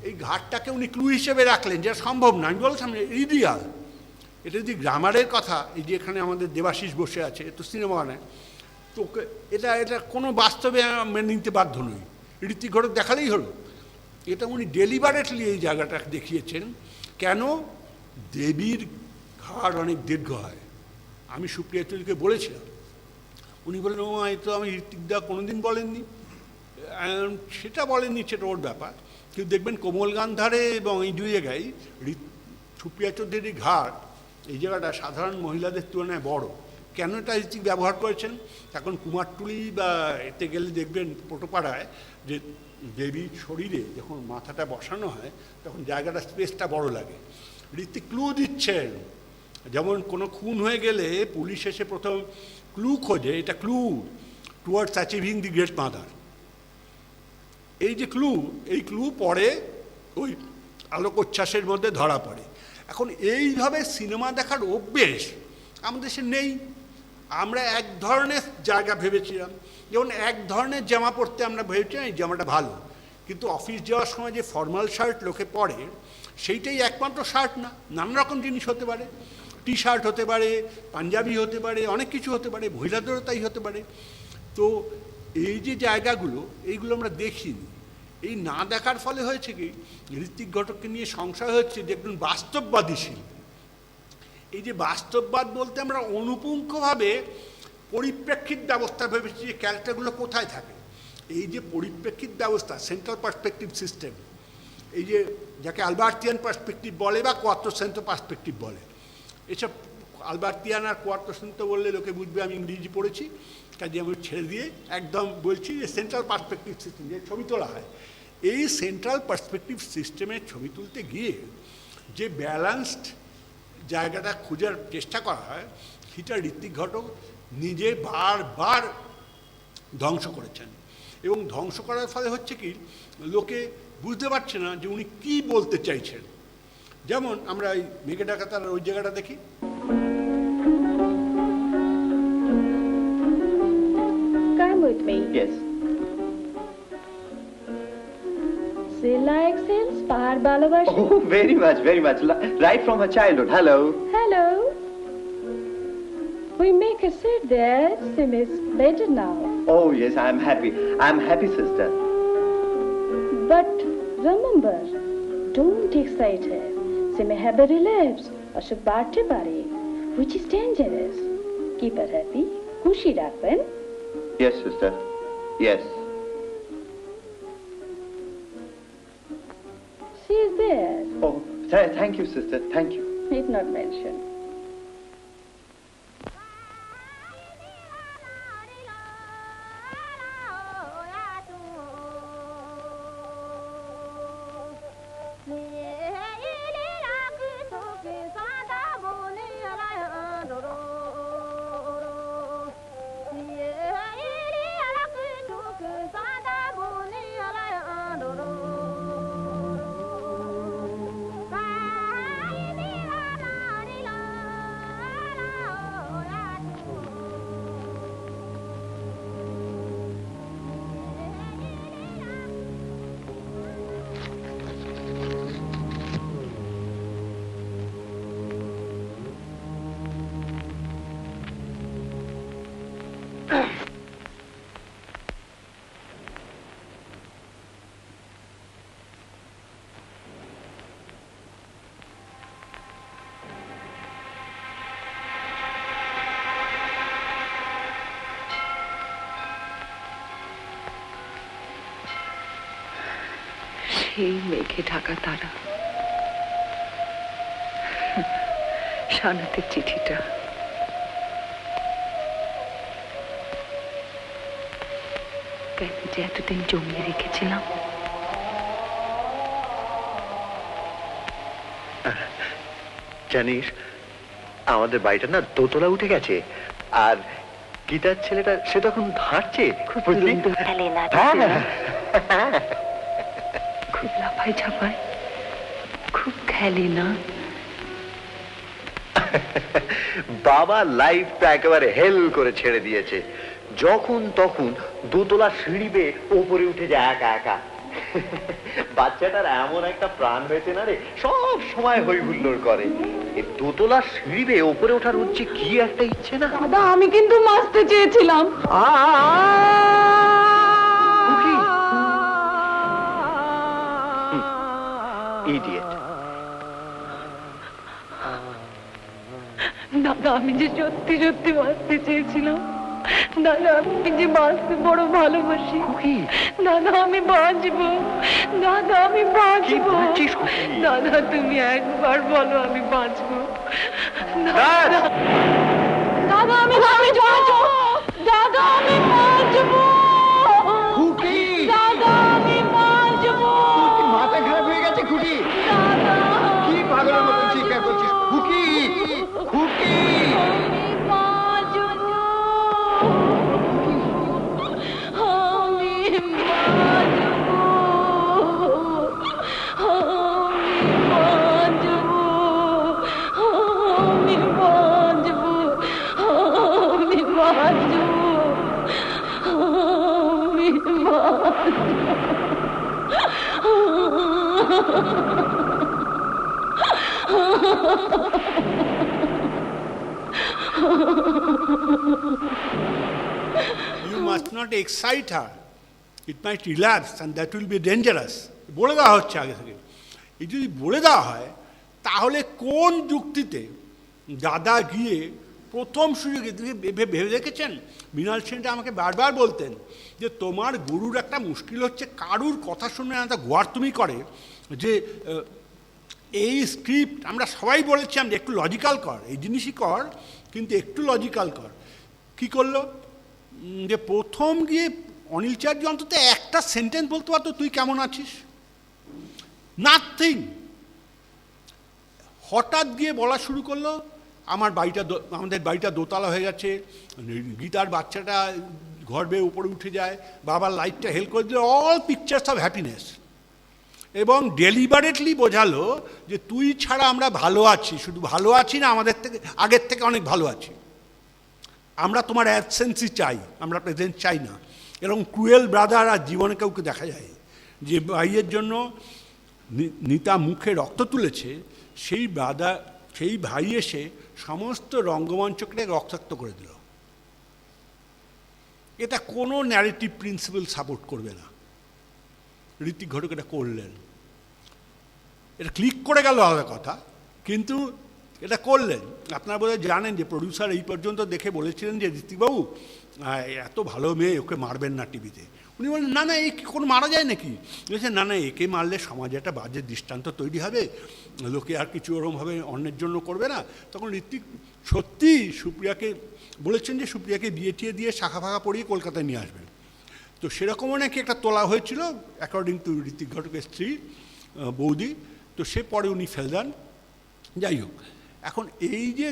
এই ঘাটটাকে উনি ক্লু হিসেবে রাখলেন, যেটা সম্ভব না। আমি বলছিলাম ইডিয়াল, এটা যদি গ্রামারের কথা, এই যে এখানে আমাদের দেবাশিস বসে আছে, এ তো সিনেমা বানায়, তো এটা কোনো বাস্তবে মেনে নিতে বাধ্য নই, ঋত্বিক ঘটক দেখালেই হলো। এটা উনি ডেলিবারেটলি এই জায়গাটা দেখিয়েছেন। কেন? দেবীর ঘাড় অনেক দীর্ঘ হয়। আমি সুপ্রিয়া চৌধুরীকে বলেছিলাম, উনি বললেন, ও এই তো আমি ঋত্বিকদা কোনোদিন বলেননি। সেটা বলেননি, সেটা ওর ব্যাপার। কিন্তু দেখবেন কোমল গান্ধারে এবং এই দুই জায়গায় সুপ্রিয়া চৌধুরীর ঘাড়, এই জায়গাটা সাধারণ মহিলাদের তুলনায় বড়। কেন এটা ঋত্বিক ব্যবহার করেছেন? এখন কুমারটুলি বা এতে গেলে দেখবেন পোটোপাড়ায় যে দেবীর শরীরে যখন মাথাটা বসানো হয়, তখন জায়গাটা স্পেসটা বড় লাগে। ঋত্বিক ক্লু দিচ্ছেন, যেমন কোনো খুন হয়ে গেলে পুলিশ এসে প্রথম ক্লু খোঁজে, এটা ক্লু টুয়ার্ডস অ্যাচিভিং দি গ্রেট মাদার। এই যে ক্লু, এই ক্লু পরে ওই আলোকোচ্ছ্বাসের মধ্যে ধরা পড়ে। এখন এইভাবে সিনেমা দেখার অভ্যেস আমাদের দেশে নেই। আমরা এক ধরনের জায়গা ভেবেছিলাম, যেমন এক ধরনের জামা পরতে আমরা ভেবেছিলাম এই জামাটা ভালো, কিন্তু অফিস যাওয়ার সময় যে ফর্মাল শার্ট লোকে পরে, সেইটাই একমাত্র শার্ট না, নানা রকম জিনিস হতে পারে, টি শার্ট হতে পারে, পাঞ্জাবি হতে পারে, অনেক কিছু হতে পারে, মহিলাদেরও তাই হতে পারে। তো এই যে জায়গাগুলো, এইগুলো আমরা দেখিনি। এই না দেখার ফলে হয়েছে কি, ঋত্বিক ঘটককে নিয়ে সংশয় হচ্ছে যে একজন বাস্তববাদী শিল্পী। এই যে বাস্তববাদ বলতে আমরা অনুপুঙ্খভাবে পরিপ্রেক্ষিত ব্যবস্থা ভেবেছি যে ক্যারেক্টারগুলো কোথায় থাকে। এই যে পরিপ্রেক্ষিত ব্যবস্থা, সেন্ট্রাল পার্সপেক্টিভ সিস্টেম, এই যে যাকে আলবার্টিয়ান পার্সপেক্টিভ বলে বা কোয়াত্রোসেন্টো পার্সপেক্টিভ বলে, এসব আলবার্টিয়ান আর কোয়াত্রোসেন্টো বললে লোকে বুঝবে আমি ইংরেজি পড়েছি, কাজে আমি ছেড়ে দিয়ে একদম বলছি যে সেন্ট্রাল পার্সপেক্টিভ সিস্টেম, যে ছবি তোলা হয়, এই সেন্ট্রাল পার্সপেক্টিভ সিস্টেমের ছবি তুলতে গিয়ে যে ব্যালেন্সড জায়গাটা খোঁজার চেষ্টা করা হয়, সেটা ঋত্বিক ঘটক নিজে বারবার ধ্বংস করেছেন। এবং ধ্বংস করার ফলে হচ্ছে কি, লোকে বুঝতে পারছে না যে উনি কী বলতে চাইছেন। যেমন আমরা এই মেঘে ডাকাতার ওই জায়গাটা দেখি, with me. Yes. She likes inspired bhalobashi. Oh, very much, very much. Right from her childhood. Hello. Hello. We make her sit there. She is better now. Oh, yes, I'm happy. I'm happy, sister. But remember, don't excite her. She may have a relapse or should বাড়তে পারে, which is dangerous. Keep her happy. খুশি রাখবেন. Yes, sister. Yes. She is there. Oh, thank you, sister. Thank you. Need not mention. সেই মেঘে ঢাকা তারা, সানাতের চিঠিটা, কেন যে এতদিন জমিয়ে রেখেছিলাম। জানিস, আমাদের বাড়িটা না দোতলা উঠে গেছে, আর গীতার ছেলেটা সে তখন হাঁটছে। খুব বুঝলি? দুরন্ত খেলে না, হ্যাঁ। খুব লাফায় ঝাপায়, খুব খেলে না। বাবা লাইফটা একেবারে হেল করে ছেড়ে দিয়েছে। যখন তখন দোতলা সিঁড়ি বেয়ে ওপরে উঠে যায় একা একা। বাচ্চাটার এমন একটা প্রাণ হয়েছে না রে, সব সময় হই হুল্লোড় করে। এই দোতলা সিঁড়ি বেয়ে ওপরে ওঠার হচ্ছে কি একটা ইচ্ছে না। দাদা, আমি কিন্তু মারতে চেয়েছিলাম। ইডিয়েট। দাদা, আমি যে সত্যি সত্যি বাঁচতে চেয়েছিলাম। দাদা, আমি যে বাঁচতে বড় ভালোবাসি। দাদা, আমি বাঁচবো। দাদা, আমি বাঁচবো। দাদা, তুমি একবার বলো আমি বাঁচবো। দাদা, দাদা, আমি বাঁচবো। দাদা, আমি বাঁচবো। দাদা, আমি বাঁচবো। মাথা খারাপ হয়ে গেছে খুকি? কি পাগলের মতো চিৎকার করছিস? খুকি, খুকি। You must not excite her. It might relapse and that will be dangerous. বলে দেওয়া হচ্ছে আগে থেকে। এই যদি বলে দেওয়া হয় তাহলে কোন যুক্তিতে দাদা গিয়ে প্রথম সুযোগে ভেবে দেখেছেন? মৃণাল সেনটা আমাকে বারবার বলতেন যে তোমার গুরুর একটা মুশকিল হচ্ছে কারুর কথা শুনে না গোয়ার্তুমি করে, যে এই স্ক্রিপ্ট আমরা সবাই বলেছিলাম যে একটু লজিক্যাল কর, এই জিনিসই কর, কিন্তু একটু লজিক্যাল কর। কি করলো? যে প্রথম গিয়ে অনিল চার্য অন্তত একটা সেন্টেন্স বলতে পারতো, তুই কেমন আছিস? নাথিং। হঠাৎ গিয়ে বলা শুরু করলো আমাদের বাড়িটা দোতলা হয়ে গেছে, গীতার বাচ্চাটা ঘর বেয়ে উপরে উঠে যায়, বাবার লাইফটা হেল্প করে দিল, অল পিকচার্স অফ হ্যাপিনেস। এবং ডেলিবারেটলি বোঝালো যে তুই ছাড়া আমরা ভালো আছি, শুধু ভালো আছি না, আমাদের থেকে আগের থেকে অনেক ভালো আছি। আমরা তোমার অ্যাবসেন্সই চাই, আমরা প্রেজেন্ট চাই না। এরকম ক্রুয়েল ব্রাদার আর জীবনে কাউকে দেখা যায়, যে ভাইয়ের জন্য নিতা মুখে রক্ত তুলেছে, সেই ভাই এসে সমস্ত রঙ্গমঞ্চকে রক্তাক্ত করে দিল। এটা কোনো ন্যারেটিভ প্রিন্সিপাল সাপোর্ট করবে না। ঋত্বিক ঘটক এটা করলেন, এটা ক্লিক করে গেল আলাদা কথা, কিন্তু এটা করলেন। আপনারা বোধহয় জানেন যে প্রডিউসার এই পর্যন্ত দেখে বলেছিলেন যে ঋত্বিকবাবু এত ভালো মেয়ে, ওকে মারবেন না টিভিতে। উনি বললেন না না, এই কোনো মারা যায় নাকি? বলছেন না না, একে মারলে সমাজে একটা বাজে দৃষ্টান্ত তৈরি হবে, লোকে আর কিছু ওরমভাবে অন্যের জন্য করবে না। তখন ঋত্বিক সত্যি সুপ্রিয়াকে বলেছেন যে সুপ্রিয়াকে বিয়ে টিয়ে দিয়ে শাখা ফাঁকা পড়িয়ে কলকাতায় নিয়ে আসবেন। তো সেরকমও নাকি একটা তোলা হয়েছিল অ্যাকর্ডিং টু ঋত্বিক ঘটকের স্ত্রী বৌদি। তো সে পরে উনি ফেল দেন। যাই হোক, এখন এই যে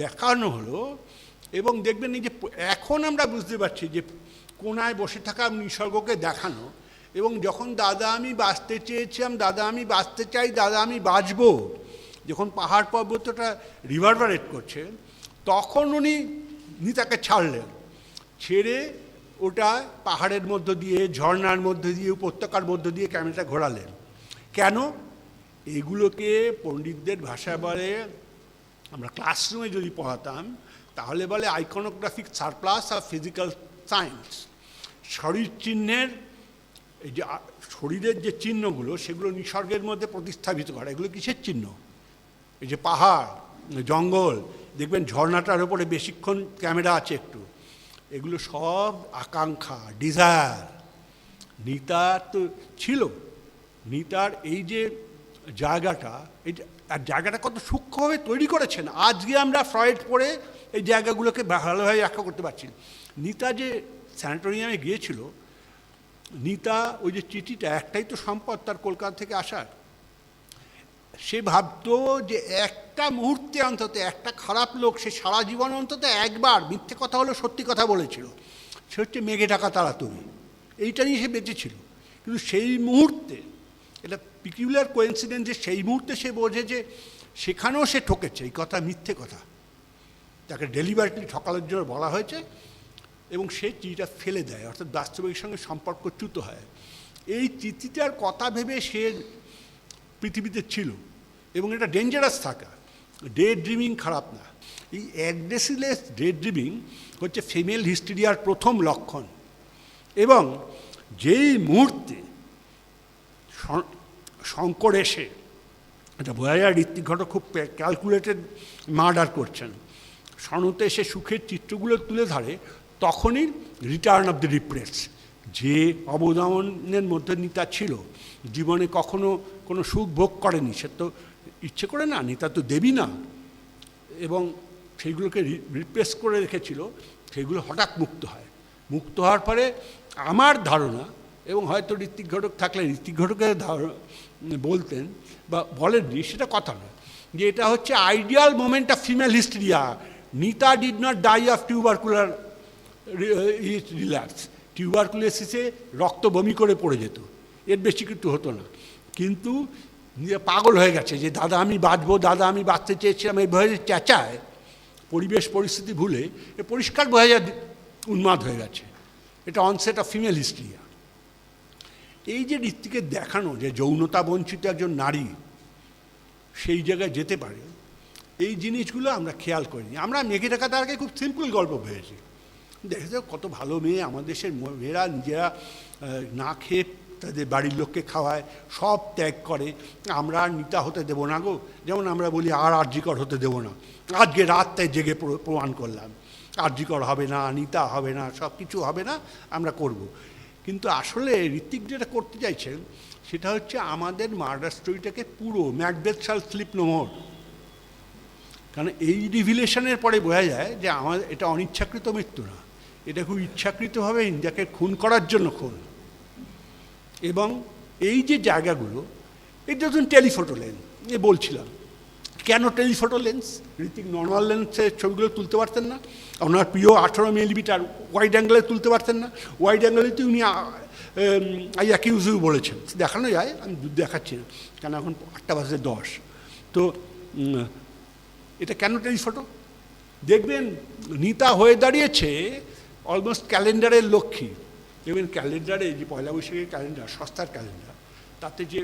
দেখানো হলো, এবং দেখবেন এই যে এখন আমরা বুঝতে পারছি যে কোনায় বসে থাকা নিসর্গকে দেখানো, এবং যখন দাদা আমি বাঁচতে চেয়েছিলাম, দাদা আমি বাঁচতে চাই, দাদা আমি বাঁচবো, যখন পাহাড় পর্বতটা রিভারভারেট করছে, তখন উনি নিতাকে ছাড়লেন। ছেড়ে ওটা পাহাড়ের মধ্য দিয়ে, ঝর্ণার মধ্যে দিয়ে, উপত্যকার মধ্য দিয়ে ক্যামেরাটা ঘোরালেন। কেন? এগুলোকে পণ্ডিতদের ভাষায় বলে, আমরা ক্লাসরুমে যদি পড়াতাম তাহলে বলে iconographic surplus of physical science. শরীর চিহ্নের, এই যে শরীরের যে চিহ্নগুলো, সেগুলো নিসর্গের মধ্যে প্রতিস্থাপিত করা। এগুলো কিসের চিহ্ন? এই যে পাহাড়, জঙ্গল, দেখবেন ঝর্ণাটার ওপরে বেশিক্ষণ ক্যামেরা আছে একটু, এগুলো সব আকাঙ্ক্ষা, ডিজায়ার। নিতার তো ছিল, নিতার এই যে জায়গাটা, এই আর জায়গাটা কত সূক্ষ্মভাবে তৈরি করেছেন। আজকে আমরা ফ্রয়েড পড়ে এই জায়গাগুলোকে ভালোভাবে ব্যাখ্যা করতে পারছি। নিতা যে স্যানিটোরিয়ামে গিয়েছিল, নিতা ওই যে চিঠিটা, একটাই তো সম্পদ তার কলকাতা থেকে আসার। সে ভাবতো যে একটা মুহূর্তে অন্তত একটা খারাপ লোক সে সারা জীবন অন্তত একবার মিথ্যে কথা হলো সত্যি কথা বলেছিল, সে হচ্ছে মেঘে ঢাকা তারা তুমি। এইটা নিয়ে সে বেঁচেছিল। কিন্তু সেই মুহূর্তে, এটা পিকিউলার কোইন্সিডেন্স যে সেই মুহূর্তে সে বোঝে যে সেখানেও সে ঠকেছে, এই কথা মিথ্যে কথা, তাকে ডেলিভারিটলি ঠকানোর জন্য বলা হয়েছে, এবং সে চিঠিটা ফেলে দেয়, অর্থাৎ বাস্তবিকের সঙ্গে সম্পর্ক চ্যুত হয়। এই চিঠিটার কথা ভেবে সে পৃথিবীতে ছিল, এবং এটা ডেঞ্জারাস থাকা। ডে ড্রিমিং খারাপ না, এই অ্যাগ্রেসিভনেস ডে ড্রিমিং হচ্ছে ফিমেল হিস্টেরিয়ার প্রথম লক্ষণ। এবং যেই মুহূর্তে শঙ্কর এসে, এটা বোঝা যায় ঋত্বিক ঘটক খুব ক্যালকুলেটেড মার্ডার করছেন, সনতে এসে সুখের চিত্রগুলো তুলে ধরে, তখনই রিটার্ন অফ দ্য রিপ্রেস। যে অবদমনের মধ্যে নিতা ছিল, জীবনে কখনো কোনো সুখ ভোগ করেনি, সে তো ইচ্ছে করে না, নিতা তো দেবী না, এবং সেইগুলোকে রিপ্রেস করে রেখেছিল, সেইগুলো হঠাৎ মুক্ত হয়। মুক্ত হওয়ার পরে আমার ধারণা, এবং হয়তো ঋত্বিক ঘটক থাকলে ঋত্বিক ঘটকের বলতেন বা বলেননি, সেটা কথা নয়, যে এটা হচ্ছে ideal moment of female hysteria. Nita did not die of tubercular relapse. টিউবারকুলোসিসে রক্ত বমি করে পড়ে যেত, এর বেশি কিছু হতো না। কিন্তু পাগল হয়ে গেছে যে দাদা আমি বাঁচবো, দাদা আমি বাঁচতে চেয়েছিলাম, এইভাবে চেঁচায়, পরিবেশ পরিস্থিতি ভুলে এ পরিষ্কার বোঝা যায় উন্মাদ হয়ে গেছে। এটা অনসেট অফ ফিমেল হিস্ট্রিয়া। এই যে ঋত্বিকের দেখানো যে যৌনতা বঞ্চিত একজন নারী সেই জায়গায় যেতে পারে, এই জিনিসগুলো আমরা খেয়াল করিনি। আমরা মেঘে ঢাকা তারাকে খুব সিম্পল গল্প ভেবেছি। দেখেছো কত ভালো মেয়ে, আমাদের দেশের মেয়েরা নিজেরা না খেয়ে তাদের বাড়ির লোককে খাওয়ায়, সব ত্যাগ করে, আমরা আর নিতা হতে দেবো না গো। যেমন আমরা বলি আর আরজিকর হতে দেবো না, আজকে রাতটায় জেগে প্রমাণ করলাম আরজিকর হবে না, নিতা হবে না, সব কিছু হবে না, আমরা করব। কিন্তু আসলে ঋত্বিক যেটা করতে চাইছেন সেটা হচ্ছে আমাদের মার্ডার স্টোরিটাকে পুরো ম্যাকবেথ শাল স্লিপ নো মোর। কারণ এই রিভিলেশনের পরে বোঝা যায় যে আমার এটা অনিচ্ছাকৃত মৃত্যু না, এটা খুব ইচ্ছাকৃতভাবে ইন্ডিয়াকে খুন করার জন্য খুন। এবং এই যে জায়গাগুলো, এটা ধরুন টেলিফোটো লেন্স, এ বলছিলাম কেন টেলিফোটো লেন্স? ঋত্বিক নর্মাল লেন্সের ছবিগুলো তুলতে পারতেন না? ওনার প্রিয় 18 মিলিমিটার ওয়াইড অ্যাঙ্গেলে তুলতে পারতেন না? ওয়াইড অ্যাঙ্গেলেতে উনি আই অ্যাকিউজ ইউ বলেছেন, দেখানো যায়, আমি দেখাচ্ছি না কেন এখন 8:10। তো এটা কেন টেলিফোটো? দেখবেন নিতা হয়ে দাঁড়িয়েছে অলমোস্ট ক্যালেন্ডারের লক্ষ্মী। দেখবেন ক্যালেন্ডারে যে পয়লা বৈশাখের ক্যালেন্ডার, সস্তার ক্যালেন্ডার, তাতে যে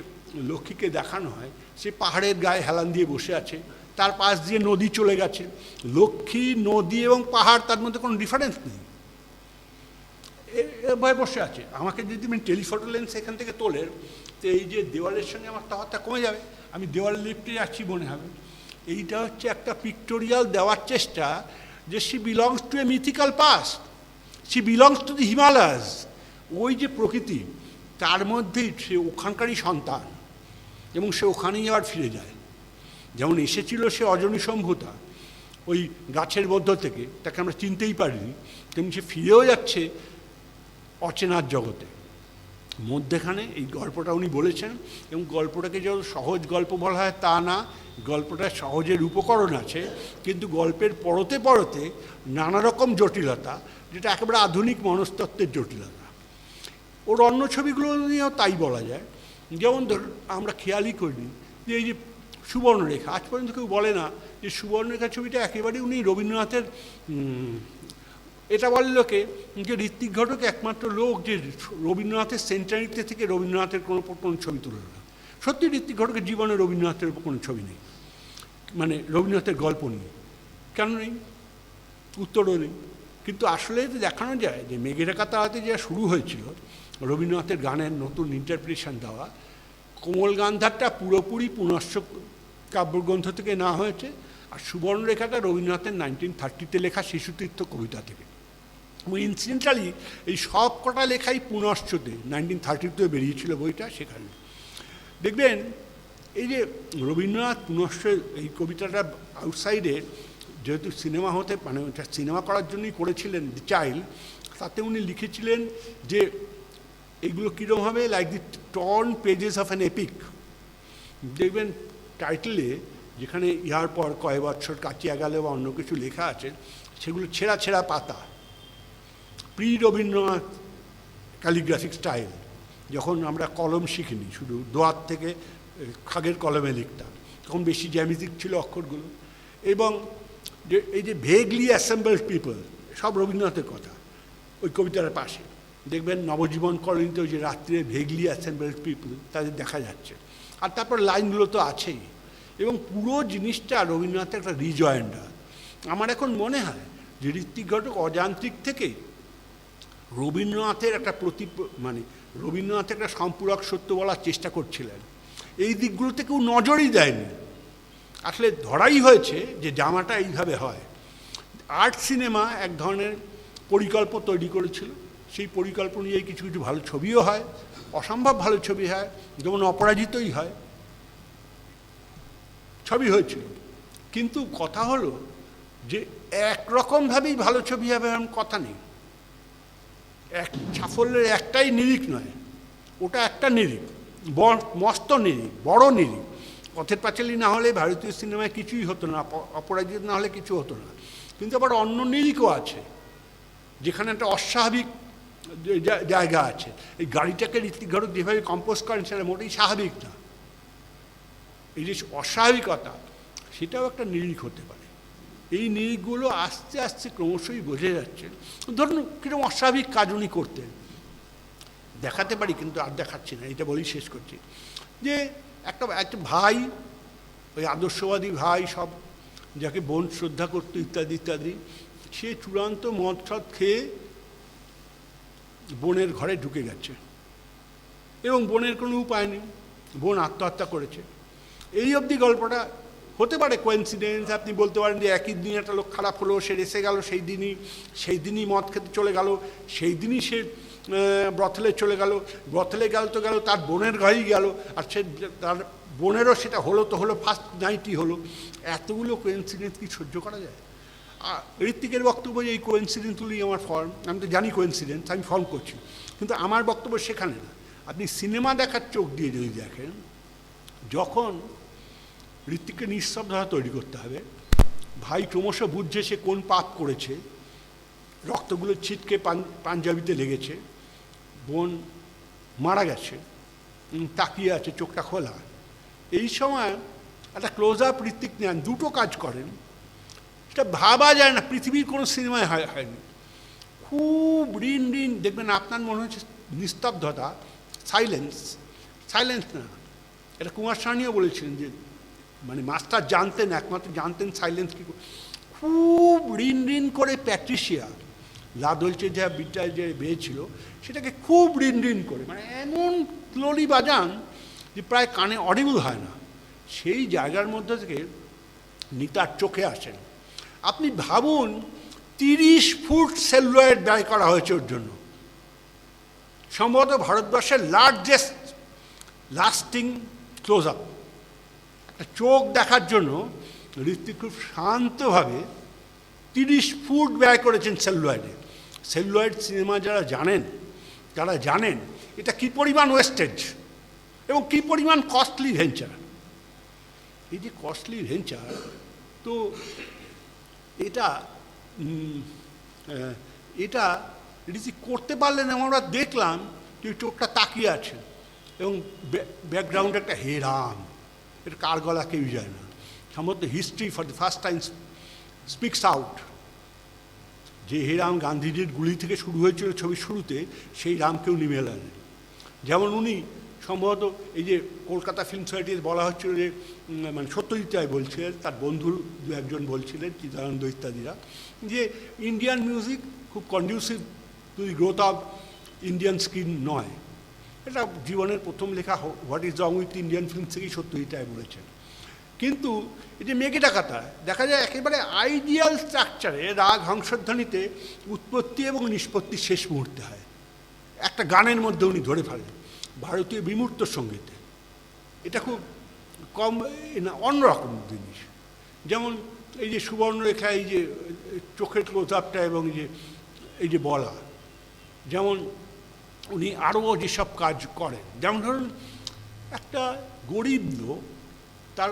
লক্ষ্মীকে দেখানো হয় সে পাহাড়ের গায়ে হেলান দিয়ে বসে আছে, তার পাশ দিয়ে নদী চলে গেছে। লক্ষ্মী, নদী এবং পাহাড়, তার মধ্যে কোনো ডিফারেন্স নেই, ভয় বসে আছে। আমাকে যদি আমি টেলিফটো লেন্স এখান থেকে তোলেন, তো এই যে দেওয়ালের সঙ্গে আমার তফাৎটা কমে যাবে, আমি দেওয়ালে লিপটে যাচ্ছি মনে হবে। এইটা হচ্ছে একটা পিক্টোরিয়াল দেওয়ার চেষ্টা যে she belongs to A mythical past, she belongs to the Himalayas. ওই যে প্রকৃতি, তার মধ্যেই সে ওখানকারই সন্তান এবং সে ওখানেই আবার ফিরে যায়। যেমন এসেছিল সে অজনী সম্ভূতা, ওই গাছের মধ্য থেকে, তাকে আমরা চিনতেই পারিনি, তেমনি সে ফিরেও যাচ্ছে অচেনার জগতে। মধ্যেখানে এই গল্পটা উনি বলেছেন, এবং গল্পটাকে যেন সহজ গল্প বলা হয় তা না, গল্পটা সহজের উপকরণ আছে, কিন্তু গল্পের পরতে পরতে নানা রকম জটিলতা, যেটা একেবারে আধুনিক মনস্তত্ত্বের জটিলতা। ওর অন্য ছবিগুলো নিয়েও তাই বলা যায়। যেমন ধরুন, আমরা খেয়ালই করিনি যে এই যে সুবর্ণরেখা, আজ পর্যন্ত কেউ বলে না যে সুবর্ণরেখা ছবিটা একেবারেই উনি রবীন্দ্রনাথের। এটা বলে লোকে যে ঋত্বিক ঘটক একমাত্র লোক যে রবীন্দ্রনাথের সেন্টারিতে থেকে রবীন্দ্রনাথের কোনো ছবি তুলে না। সত্যি ঋত্বিক ঘটকের জীবনে রবীন্দ্রনাথের উপর কোনো ছবি নেই, মানে রবীন্দ্রনাথের গল্প নেই। কেন নেই? উত্তরও নেই। কিন্তু আসলে তো দেখানো যায় যে মেঘের তারাতে যা শুরু হয়েছিল রবীন্দ্রনাথের গানের নতুন ইন্টারপ্রিটেশন দেওয়া, কোমল গান্ধারটা পুরোপুরি পুনশ্চ কাব্যগ্রন্থ থেকে না হয়েছে, আর সুবর্ণরেখাটা রবীন্দ্রনাথের 1930-তে লেখা শিশুতীর্থ কবিতা থেকে। এবং ইনসিডেন্টালি এই সব কটা লেখাই পুনশ্চতে 1930-তে বেরিয়েছিল বইটা, সেখানে দেখবেন এই যে রবীন্দ্রনাথ পুনশ্চ এই কবিতাটা আউটসাইডে যেহেতু সিনেমা হতে, মানে ওটা সিনেমা করার জন্যই করেছিলেন দি চাইল্ড, তাতে উনি লিখেছিলেন যে এগুলো কীরকম হবে, like the torn pages of an epic. দেখবেন টাইটেলে যেখানে ইহার পর কয়েক বছর কাটিয়া গেলে বা অন্য কিছু লেখা আছে, সেগুলো ছেঁড়া ছেঁড়া পাতা, প্রি রবীন্দ্রনাথ ক্যালিগ্রাফিক স্টাইল। যখন আমরা কলম শিখিনি, শুধু দোয়াত থেকে খাগের কলমে লিখতাম, তখন বেশি জ্যামিতিক ছিল অক্ষরগুলো। এবং যে এই যে ভেগলি অ্যাসেম্বলড পিপল, সব রবীন্দ্রনাথের কথা ওই কবিতার পাশে। দেখবেন নবজীবন কলোনিতে ওই যে রাত্রে ভেগলি অ্যাসেম্বলড পিপল তাদের দেখা যাচ্ছে, আর তারপর লাইনগুলো তো আছেই। এবং পুরো জিনিসটা রবীন্দ্রনাথের একটা রিজয়েন্ডার। আমার এখন মনে হয় যে ঋত্বিক ঘটক অযান্ত্রিক থেকে রবীন্দ্রনাথের একটা মানে রবীন্দ্রনাথের একটা সম্পূরক সত্য বলার চেষ্টা করছিলেন। এই দিকগুলোতে কেউ নজরই দেয়নি। আসলে ধরাই হয়েছে যে জামাটা এইভাবে হয়। আর্ট সিনেমা এক ধরনের পরিকল্প তৈরি করেছিল, সেই পরিকল্প নিয়েই কিছু কিছু ভালো ছবিও হয়, অসম্ভব ভালো ছবি হয়, যেমন অপরাজিতই হয়, ছবি হয়েছিল। কিন্তু কথা হলো যে একরকমভাবেই ভালো ছবি হবে এমন কথা নেই। এক সাফল্যের একটাই নিরিখ নয়, ওটা একটা নিরিখ, মস্ত নিরিখ, বড় নিরিখ। পথের পাঁচালী না হলে ভারতীয় সিনেমায় কিছুই হতো না, অপরাজিত না হলে কিছু হতো না। কিন্তু আবার অন্য নিরিখও আছে, যেখানে একটা অস্বাভাবিক জায়গা আছে। এই গাড়িটাকে ঋত্বিক ঘটক যেভাবে কম্পোজ করেন সেটা মোটেই স্বাভাবিক না। এই যে অস্বাভাবিকতা, সেটাও একটা নিরিখ হতে পারে। এই নিরিখগুলো আস্তে আস্তে ক্রমশই বোঝা যাচ্ছে। ধরুন কীরকম অস্বাভাবিক কাজ উনি করতেন, দেখাতে পারি কিন্তু আর দেখাচ্ছি না, এটা বলেই শেষ করছি। যে একটা ভাই, ওই আদর্শবাদী ভাই, সব যাকে বোন শ্রদ্ধা করতো ইত্যাদি ইত্যাদি, সে চূড়ান্ত মদ সদ খেয়ে বোনের ঘরে ঢুকে গেছে এবং বোনের কোনো উপায় নেই, বোন আত্মহত্যা করেছে। এই অবধি গল্পটা হতে পারে কোইন্সিডেন্স, আপনি বলতে পারেন যে একই দিন একটা লোক খারাপ হলো, সে রেসে গেল, সেই দিনই মদ খেতে চলে গেল, সেই দিনই সে ব্রথেলে চলে গেল, ব্রথেলে গেল তো গেল, তার বোনের ঘরেই গেল, আর সে তার বোনেরও সেটা হলো তো হলো, ফার্স্ট নাইটই হলো। এতগুলো কোইন্সিডেন্স কি সহ্য করা যায়? আর ঋত্বিকের বক্তব্য যে এই কোইন্সিডেন্সগুলি আমার ফর্ম, আমি তো জানি কোইন্সিডেন্স, আমি ফর্ম করছি, কিন্তু আমার বক্তব্য সেখানে না। আপনি সিনেমা দেখার চোখ দিয়ে যদি দেখেন, যখন ঋত্বিককে নিঃশব্দতা তৈরি করতে হবে, ভাই ক্রমশ বুঝছে সে কোন পাপ করেছে, রক্তগুলো ছিটকে পাঞ্জাবিতে লেগেছে, বোন মারা গেছে, তাকিয়ে আছে, চোখটা খোলা। এই সময় একটা ক্লোজ আপ ঋত্বিক নেন, দুটো কাজ করেন, সেটা ভাবা যায় না, পৃথিবীর কোনো সিনেমায় হয়নি। খুব ঋণ ঋণ, দেখবেন আপনার মনে হচ্ছে নিস্তব্ধতা, সাইলেন্স, সাইলেন্স না, এটা কুমার শানুও বলেছিলেন যে মানে মাস্টার জানতেন, একমাত্র জানতেন সাইলেন্স কী। খুব ঋণ ঋণ করে প্যাট্রিশিয়া লা দোলচে যা বিদ্যায় যে বেয়েছিল সেটাকে খুব ঋণ ঋণ করে, মানে এমন স্লোলি বাজান যে প্রায় কানে অডিবল হয় না। সেই জায়গার মধ্যে থেকে নিতার চোখে আসেন। আপনি ভাবুন 30 ফুট সেলুলয়েড ব্যয় করা হয়েছে ওর জন্য, সম্ভবত ভারতবর্ষের লার্জেস্ট লাস্টিং ক্লোজ আপ। একটা চোখ দেখার জন্য ঋত্বিক খুব শান্তভাবে 30 ফুট ব্যয় করেছেন সেলুলয়েডে। সেলুলয়েড সিনেমা যারা জানেন এটা কী পরিমাণ ওয়েস্টেজ এবং কী পরিমাণ কস্টলি ভেঞ্চার। এই যে কস্টলি ভেঞ্চার, তো এটা এটা ঋত্বিক করতে পারলেন। আমরা দেখলাম যে চোখটা তাকিয়ে আছে এবং ব্যাকগ্রাউন্ডে একটা হে রাম, এটা কার গলা কেউ যায় না। সম্ভবত history for the first time speaks out যে হে রাম গান্ধীজির গুলি থেকে শুরু হয়েছিল ছবির শুরুতে, সেই রাম কেউ নেমে এলেন। যেমন উনি সম্ভবত এই যে কলকাতা ফিল্ম সোসাইটির বলা হচ্ছিল যে মানে সত্যজিৎ রায় বলছিলেন, তার বন্ধু দু একজন বলছিলেন, চিদানন্দ ইত্যাদিরা, যে ইন্ডিয়ান মিউজিক খুব conducive to the growth of Indian screen নয়। এটা জীবনের প্রথম লেখা what is wrong with Indian film থেকেই সত্যজিৎ রায় বলেছেন। কিন্তু এই যে মেঘে ডাকাতা দেখা যায় একেবারে আইডিয়াল স্ট্রাকচারে রাগ হংসধ্বনিতে উৎপত্তি এবং নিষ্পত্তি শেষ মুহূর্তে হয়। একটা গানের মধ্যে উনি ধরে ফেলেন ভারতীয় বিমূর্ত সঙ্গীতে। এটা খুব কম না, অন্যরকম জিনিস। যেমন এই যে সুবর্ণরেখা, এই যে চোখের ক্লোজ আপটা এবং এই যে বলা, যেমন উনি আরও যেসব কাজ করেন, যেমন ধরুন একটা গরিব লোক, তার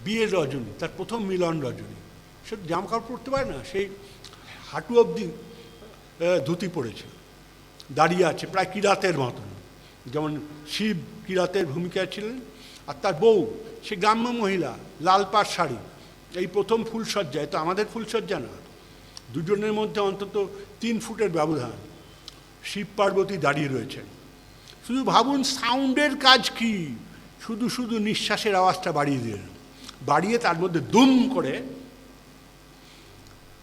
বিয়ের রজনী, তার প্রথম মিলন রজনী, সে জামাকাপড় পরতে পারে না, সেই হাঁটু অবধি ধুতি পড়েছে, দাঁড়িয়ে আছে প্রায় কিরাতের মতন, যেমন শিব কিরাতের ভূমিকায় ছিলেন। আর তার বউ সে গ্রাম্য মহিলা, লাল পাড় শাড়ি, এই প্রথম ফুলসজ্জা। তো আমাদের ফুলসজ্জা না, দুজনের মধ্যে অন্তত 3 ফুটের ব্যবধান। শিব পার্বতী দাঁড়িয়ে রয়েছেন। শুধু ভাবুন সাউন্ডের কাজ কি, শুধু শুধু নিঃশ্বাসের আওয়াজটা বাড়িয়ে দিলেন, বাড়িয়ে তার মধ্যে দুম করে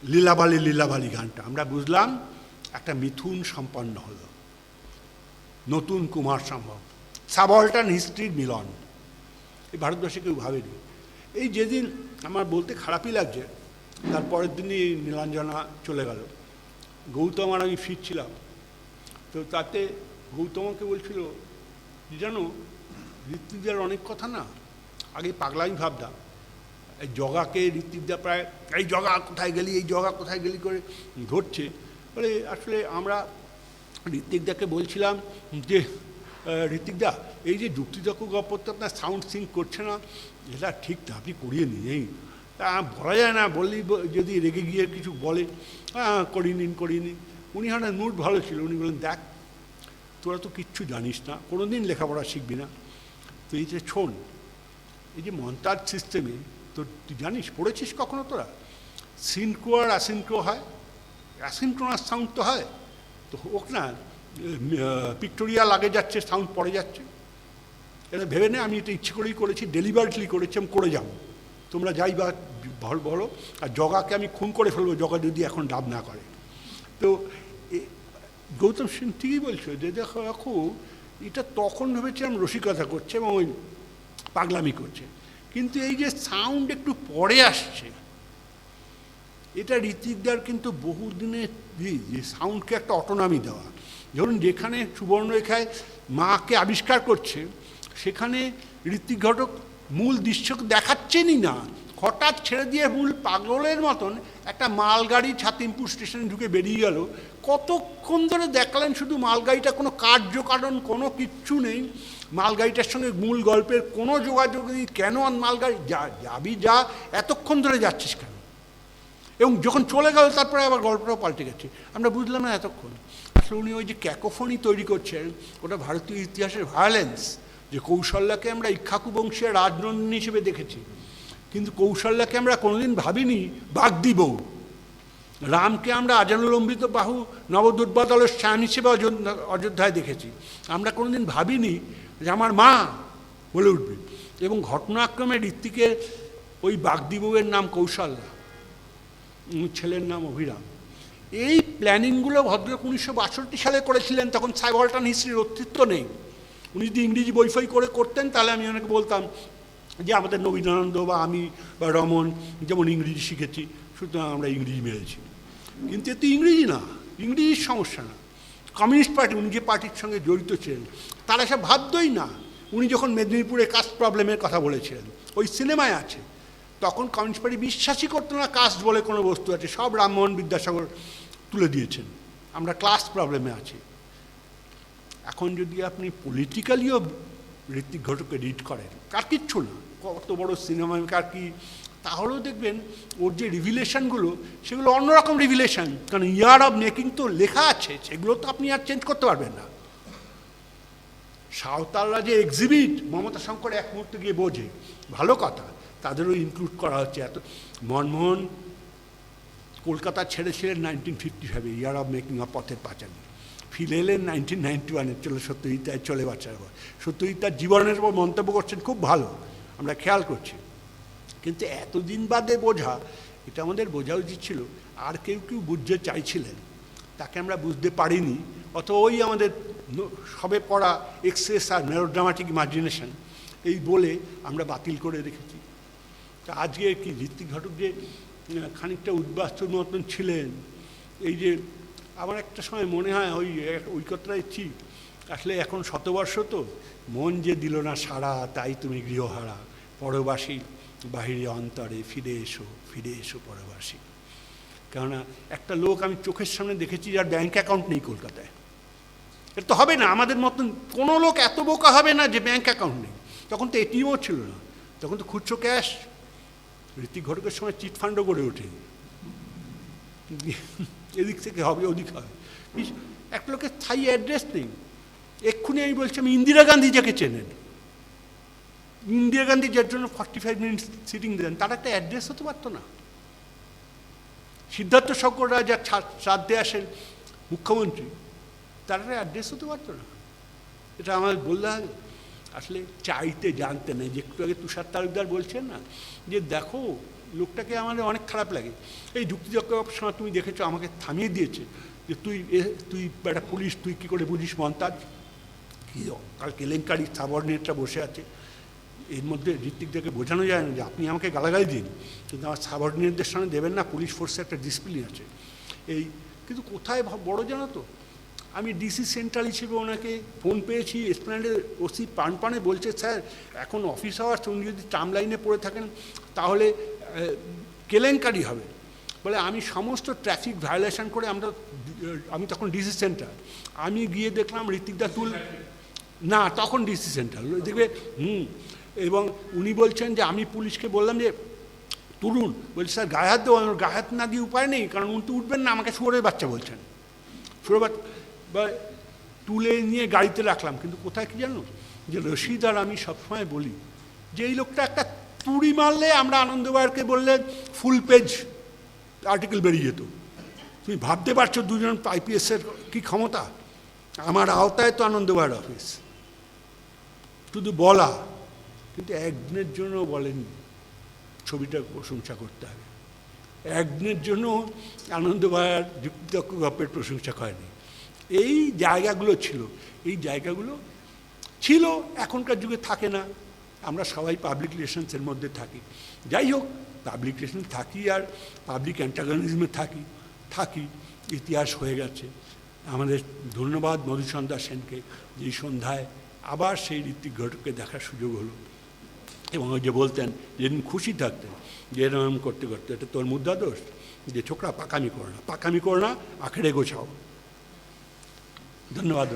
লীলাবালি লীলাবালি গানটা। আমরা বুঝলাম একটা মিথুন সম্পন্ন হলো, নতুন কুমার সম্ভব, সাবঅল্টার্ন হিস্ট্রির মিলন। এই ভারতবর্ষে কেউ ভাবেনি। এই যেদিন আমার বলতে খারাপই লাগছে, তারপরের দিনই নীলাঞ্জনা চলে গেল। গৌতম আর আমি ফিরছিলাম, তো তাতে গৌতমকে বলছিল যে জানো ঋত্বিকদার অনেক কথা না আগে পাগলামি ভাবতাম, এই জগাকে ঋত্বিকদা প্রায় এই জগা কোথায় গেলি, এই জগা কোথায় গেলি করে ধরছে। বলে আসলে আমরা ঋত্বিকদাকে বলছিলাম যে ঋত্বিকদা এই যে যুক্তিতর্ক গল্পতে আপনার সাউন্ড সিঙ্ক করছে না, এটা ঠিক না, আপনি করিয়ে নিন। এই বলা যায় না, বললেই যদি রেগে গিয়ে কিছু বলে করিয়ে নিন। উনি হঠাৎ মুড ভালো ছিল, উনি বললেন দেখ তোরা তো কিচ্ছু জানিস না, কোনো দিন লেখাপড়া শিখবি না, তো এই যে শোন, এই যে মন্তাজ সিস্টেমে তো তুই জানিস, পড়েছিস কখনো তোরা, সিনক্রো আর অ্যাসিনক্রো হয়, অ্যাসিনক্রোনাস সাউন্ড তো হয়, তো হোক না পিক্টোরিয়াল আগে যাচ্ছে, সাউন্ড পরে যাচ্ছে। এটা ভেবে নে আমি এটা ইচ্ছে করেই করেছি, ডেলিভারেটলি করেছি, আমি করে যাবো, তোমরা যাই বা বলো, আর জগাকে আমি খুন করে ফেলবো জগা যদি এখন ডাব না করে। তো গৌতম সিং ঠিকই বলছো যে দেখো এটা তখন ভেবেছিলাম রসিকতা করছে এবং ওই পাগলামি করছে, কিন্তু এই যে সাউন্ড একটু পরে আসছে, এটা ঋত্বিকদার কিন্তু বহুদিনের যে সাউন্ডকে একটা অটোনমি দেওয়া। ধরুন যেখানে সুবর্ণরেখায় মাকে আবিষ্কার করছে, সেখানে ঋত্বিক ঘটক মূল দৃশ্য দেখাচ্ছেনই না, হঠাৎ ছেড়ে দিয়ে মূল পাগলের মতন একটা মালগাড়ি ছাতিমপুর স্টেশনে ঢুকে বেরিয়ে গেল। কতক্ষণ ধরে দেখালেন শুধু মালগাড়িটা, কোনো কার্যকারণ কোনো কিচ্ছু নেই, মালগাড়িটার সঙ্গে মূল গল্পের কোনো যোগাযোগ নেই। কেন মালগাড়ি যাবি যা, এতক্ষণ ধরে যাচ্ছিস কেন? এবং যখন চলে গেল তারপরে আবার গল্পটাও পাল্টে গেছে, আমরা বুঝলাম না এতক্ষণ। আসলে উনি ওই যে ক্যাকোফনি তৈরি করছেন, ওটা ভারতীয় ইতিহাসের ভায়োলেন্স। যে কৌশল্যাকে আমরা ইক্ষ্বাকু বংশীয় রাজনন্দিনী হিসেবে দেখেছি, কিন্তু কৌশল্যাকে আমরা কোনোদিন ভাবিনি বাগদি বউ। রামকে আমরা আজানুলম্বিত বাহু নবদুর্বাদল শ্যাম হিসেবে অযোধ্যায় দেখেছি। আমরা কোনোদিন ভাবিনি যে আমার মা বলে উঠবে। এবং ঘটনাক্রমে ঋত্বিকের ওই বাগদি বউয়ের নাম কৌশল্যা, ছেলের নাম অভিরাম। এই প্ল্যানিংগুলো ভদ্রলোক 1962 সালে করেছিলেন, তখন সাইবলটান হিস্ট্রির অস্তিত্ব নেই। উনি যদি ইংরেজি বইফই করে করতেন তাহলে আমি ওনাকে বলতাম যে আমাদের নবীনানন্দ বা আমি বা রমন যেমন ইংরেজি শিখেছি, সুতরাং আমরা ইংরেজি মেরেছি। কিন্তু এতে ইংরেজি না, ইংরেজির সমস্যা না। কমিউনিস্ট পার্টি, উনি যে পার্টির সঙ্গে জড়িত ছিলেন তারা সব ভাবতই না। উনি যখন মেদিনীপুরে কাস্ট প্রবলেমের কথা বলেছিলেন, ওই সিনেমায় আছে, তখন কমিউনিস্ট পার্টি বিশ্বাসই করতো না কাস্ট বলে কোনো বস্তু আছে। সব রামমোহন বিদ্যাসাগর তুলে দিয়েছেন, আমরা ক্লাস প্রবলেমে আছি। এখন যদি আপনি পলিটিক্যালিও ঋত্বিক ঘটককে রিড করেন, আর কিচ্ছু না, কত বড় সিনেমা কার কি, তাহলেও দেখবেন ওর যে রিভিলেশনগুলো সেগুলো অন্যরকম রিভিলেশন। কারণ ইয়ার অফ মেকিং তো লেখা আছে, সেগুলো তো আপনি আর চেঞ্জ করতে পারবেন না। সাঁওতালরা যে এক্সিবিট মমতা শঙ্কর এক মুহূর্তে গিয়ে বোঝে, ভালো কথা, তাদেরও ইনক্লুড করা হচ্ছে। এত মনমোহন কলকাতা ছেড়েছিলেন 1955, year of making of Pather Panchali. ফিরে এলেন 1991, চলে সত্যজিৎ চলে বাচ্চার পর। সত্যজিৎ তার জীবনের উপর মন্তব্য করছেন, খুব ভালো, আমরা খেয়াল করছি। কিন্তু এতদিন বাদে বোঝা, এটা আমাদের বোঝা উচিত ছিল। আর কেউ কেউ বুঝতে চাইছিলেন, তাকে আমরা বুঝতে পারিনি, অথবা ওই আমাদের সবে পড়া এক্সেস আর মেলোড্রামাটিক ইমাজিনেশন এই বলে আমরা বাতিল করে রেখেছি। তা আজকে কি ঋত্বিক ঘটক যে খানিকটা উদ্বাস্তুর মতন ছিলেন, এই যে আমার একটা সময় মনে হয় ওই কথাটাই ঠিক। আসলে এখন শতবর্ষ তো, মন যে দিল না সারা, তাই তুমি গৃহহারা, পরবাসী বাহিরে অন্তরে, ফিরে এসো পরবাসী। কেননা একটা লোক আমি চোখের সামনে দেখেছি যার ব্যাংক অ্যাকাউন্ট নেই কলকাতায়। এটা তো হবে না, আমাদের মতন কোনো লোক এত বোকা হবে না যে ব্যাংক অ্যাকাউন্ট নেই। তখন তো এটিএমও ছিল না, তখন তো খুচরো ক্যাশ। ঋত্বিক ঘটকের সময় চিটফান্ডও গড়ে ওঠে, এদিক থেকে হবে ওদিক হবে। একটা লোকের স্থায়ী অ্যাড্রেস নেই। এক্ষুনি আমি বলছি, আমি ইন্দিরা গান্ধী যাকে চেনেন, ইন্দিরা গান্ধী যার জন্য 45 মিনিট সিটিং দেন, তার একটা অ্যাড্রেস হতে পারতো না। সিদ্ধার্থ শঙ্কর রায় যার শ্রাদ্ধে আসেন মুখ্যমন্ত্রী, তার একটা অ্যাড্রেস হতে পারতো না। এটা আমার বললে আসলে চাইতে জানতে নেই। যে একটু আগে তুষার তালুকদার বলছেন না, যে দেখো লোকটাকে আমাদের অনেক খারাপ লাগে। এই যুক্তিযুক্ত সময় তুমি দেখেছো, আমাকে থামিয়ে দিয়েছে যে তুই একটা পুলিশ, তুই কী করে বুঝিস মন্তাজ কী কাল কেলেঙ্কারি সাবঅর্ডিনেটরা বসে আছে। এর মধ্যে ঋত্বিকদেরকে বোঝানো যায় না যে আপনি আমাকে গালাগালি দিন, কিন্তু আমার সাবঅর্ডিনেটদের সামনে দেবেন না, পুলিশ ফোর্সে একটা ডিসিপ্লিন আছে। এই কিন্তু কোথায় বড় জানো তো, আমি ডিসি সেন্ট্রাল হিসেবে ওনাকে ফোন পেয়েছি, এসপ্ল্যানেডের ওসি পানে বলছে, স্যার এখন অফিস আওয়ার্স, উনি যদি ট্রাম লাইনে পড়ে থাকেন তাহলে কেলেঙ্কারি হবে। বলে আমি সমস্ত ট্রাফিক ভায়োলেশন করে আমি তখন ডিসি সেন্টার, আমি গিয়ে দেখলাম ঋত্বিকদা না, তখন ডিসি সেন্টার দেখবে এবং উনি বলছেন যে আমি পুলিশকে বললাম যে তুলুন, বলছি স্যার গায়ে হাত দেবো, গায়ে হাত না দিয়ে উপায় নেই, কারণ উনি তো উঠবেন না, আমাকে শুয়োরের বাচ্চা বলছেন, শুয়োরের বাচ্চা বা তুলে নিয়ে গাড়িতে রাখলাম। কিন্তু কোথায় কি জানো, যে রশিদ আর আমি সবসময় বলি যে এই লোকটা একটা তুড়ি মারলে আমরা আনন্দবাজারকে বললে ফুল পেজ আর্টিকেল বেরিয়ে যেত। তুমি ভাবতে পারছো দুজন আইপিএসের কী ক্ষমতা। আমার আওতায় তো আনন্দবাজার অফিস, শুধু বলা, কিন্তু একদিনের জন্য বলেননি ছবিটার প্রশংসা করতে হবে, একদিনের জন্য আনন্দবাজার যুক্তিতর্ক গল্পের প্রশংসা করেনি। এই জায়গাগুলো ছিল, এই জায়গাগুলো ছিল, এখনকার যুগে থাকে না। আমরা সবাই পাবলিক রিলেশনসের মধ্যে থাকি। যাই হোক, পাবলিক রিলেশন থাকি আর পাবলিক অ্যান্টাগনিজমে থাকি, ইতিহাস হয়ে গেছে। আমাদের ধন্যবাদ মধুসন্ধ্যা সেনকে, যে সন্ধ্যায় আবার সেই ঋত্বিক ঘটককে দেখার সুযোগ হলো। এবং ওই যে বলতেন, যেদিন খুশি থাকতেন যে এরকম করতে করতে, এটা তোর মুদ্রা দোষ, যে ছোকরা পাকামি করো না, আখেড়ে গোছাও। ধন্যবাদ।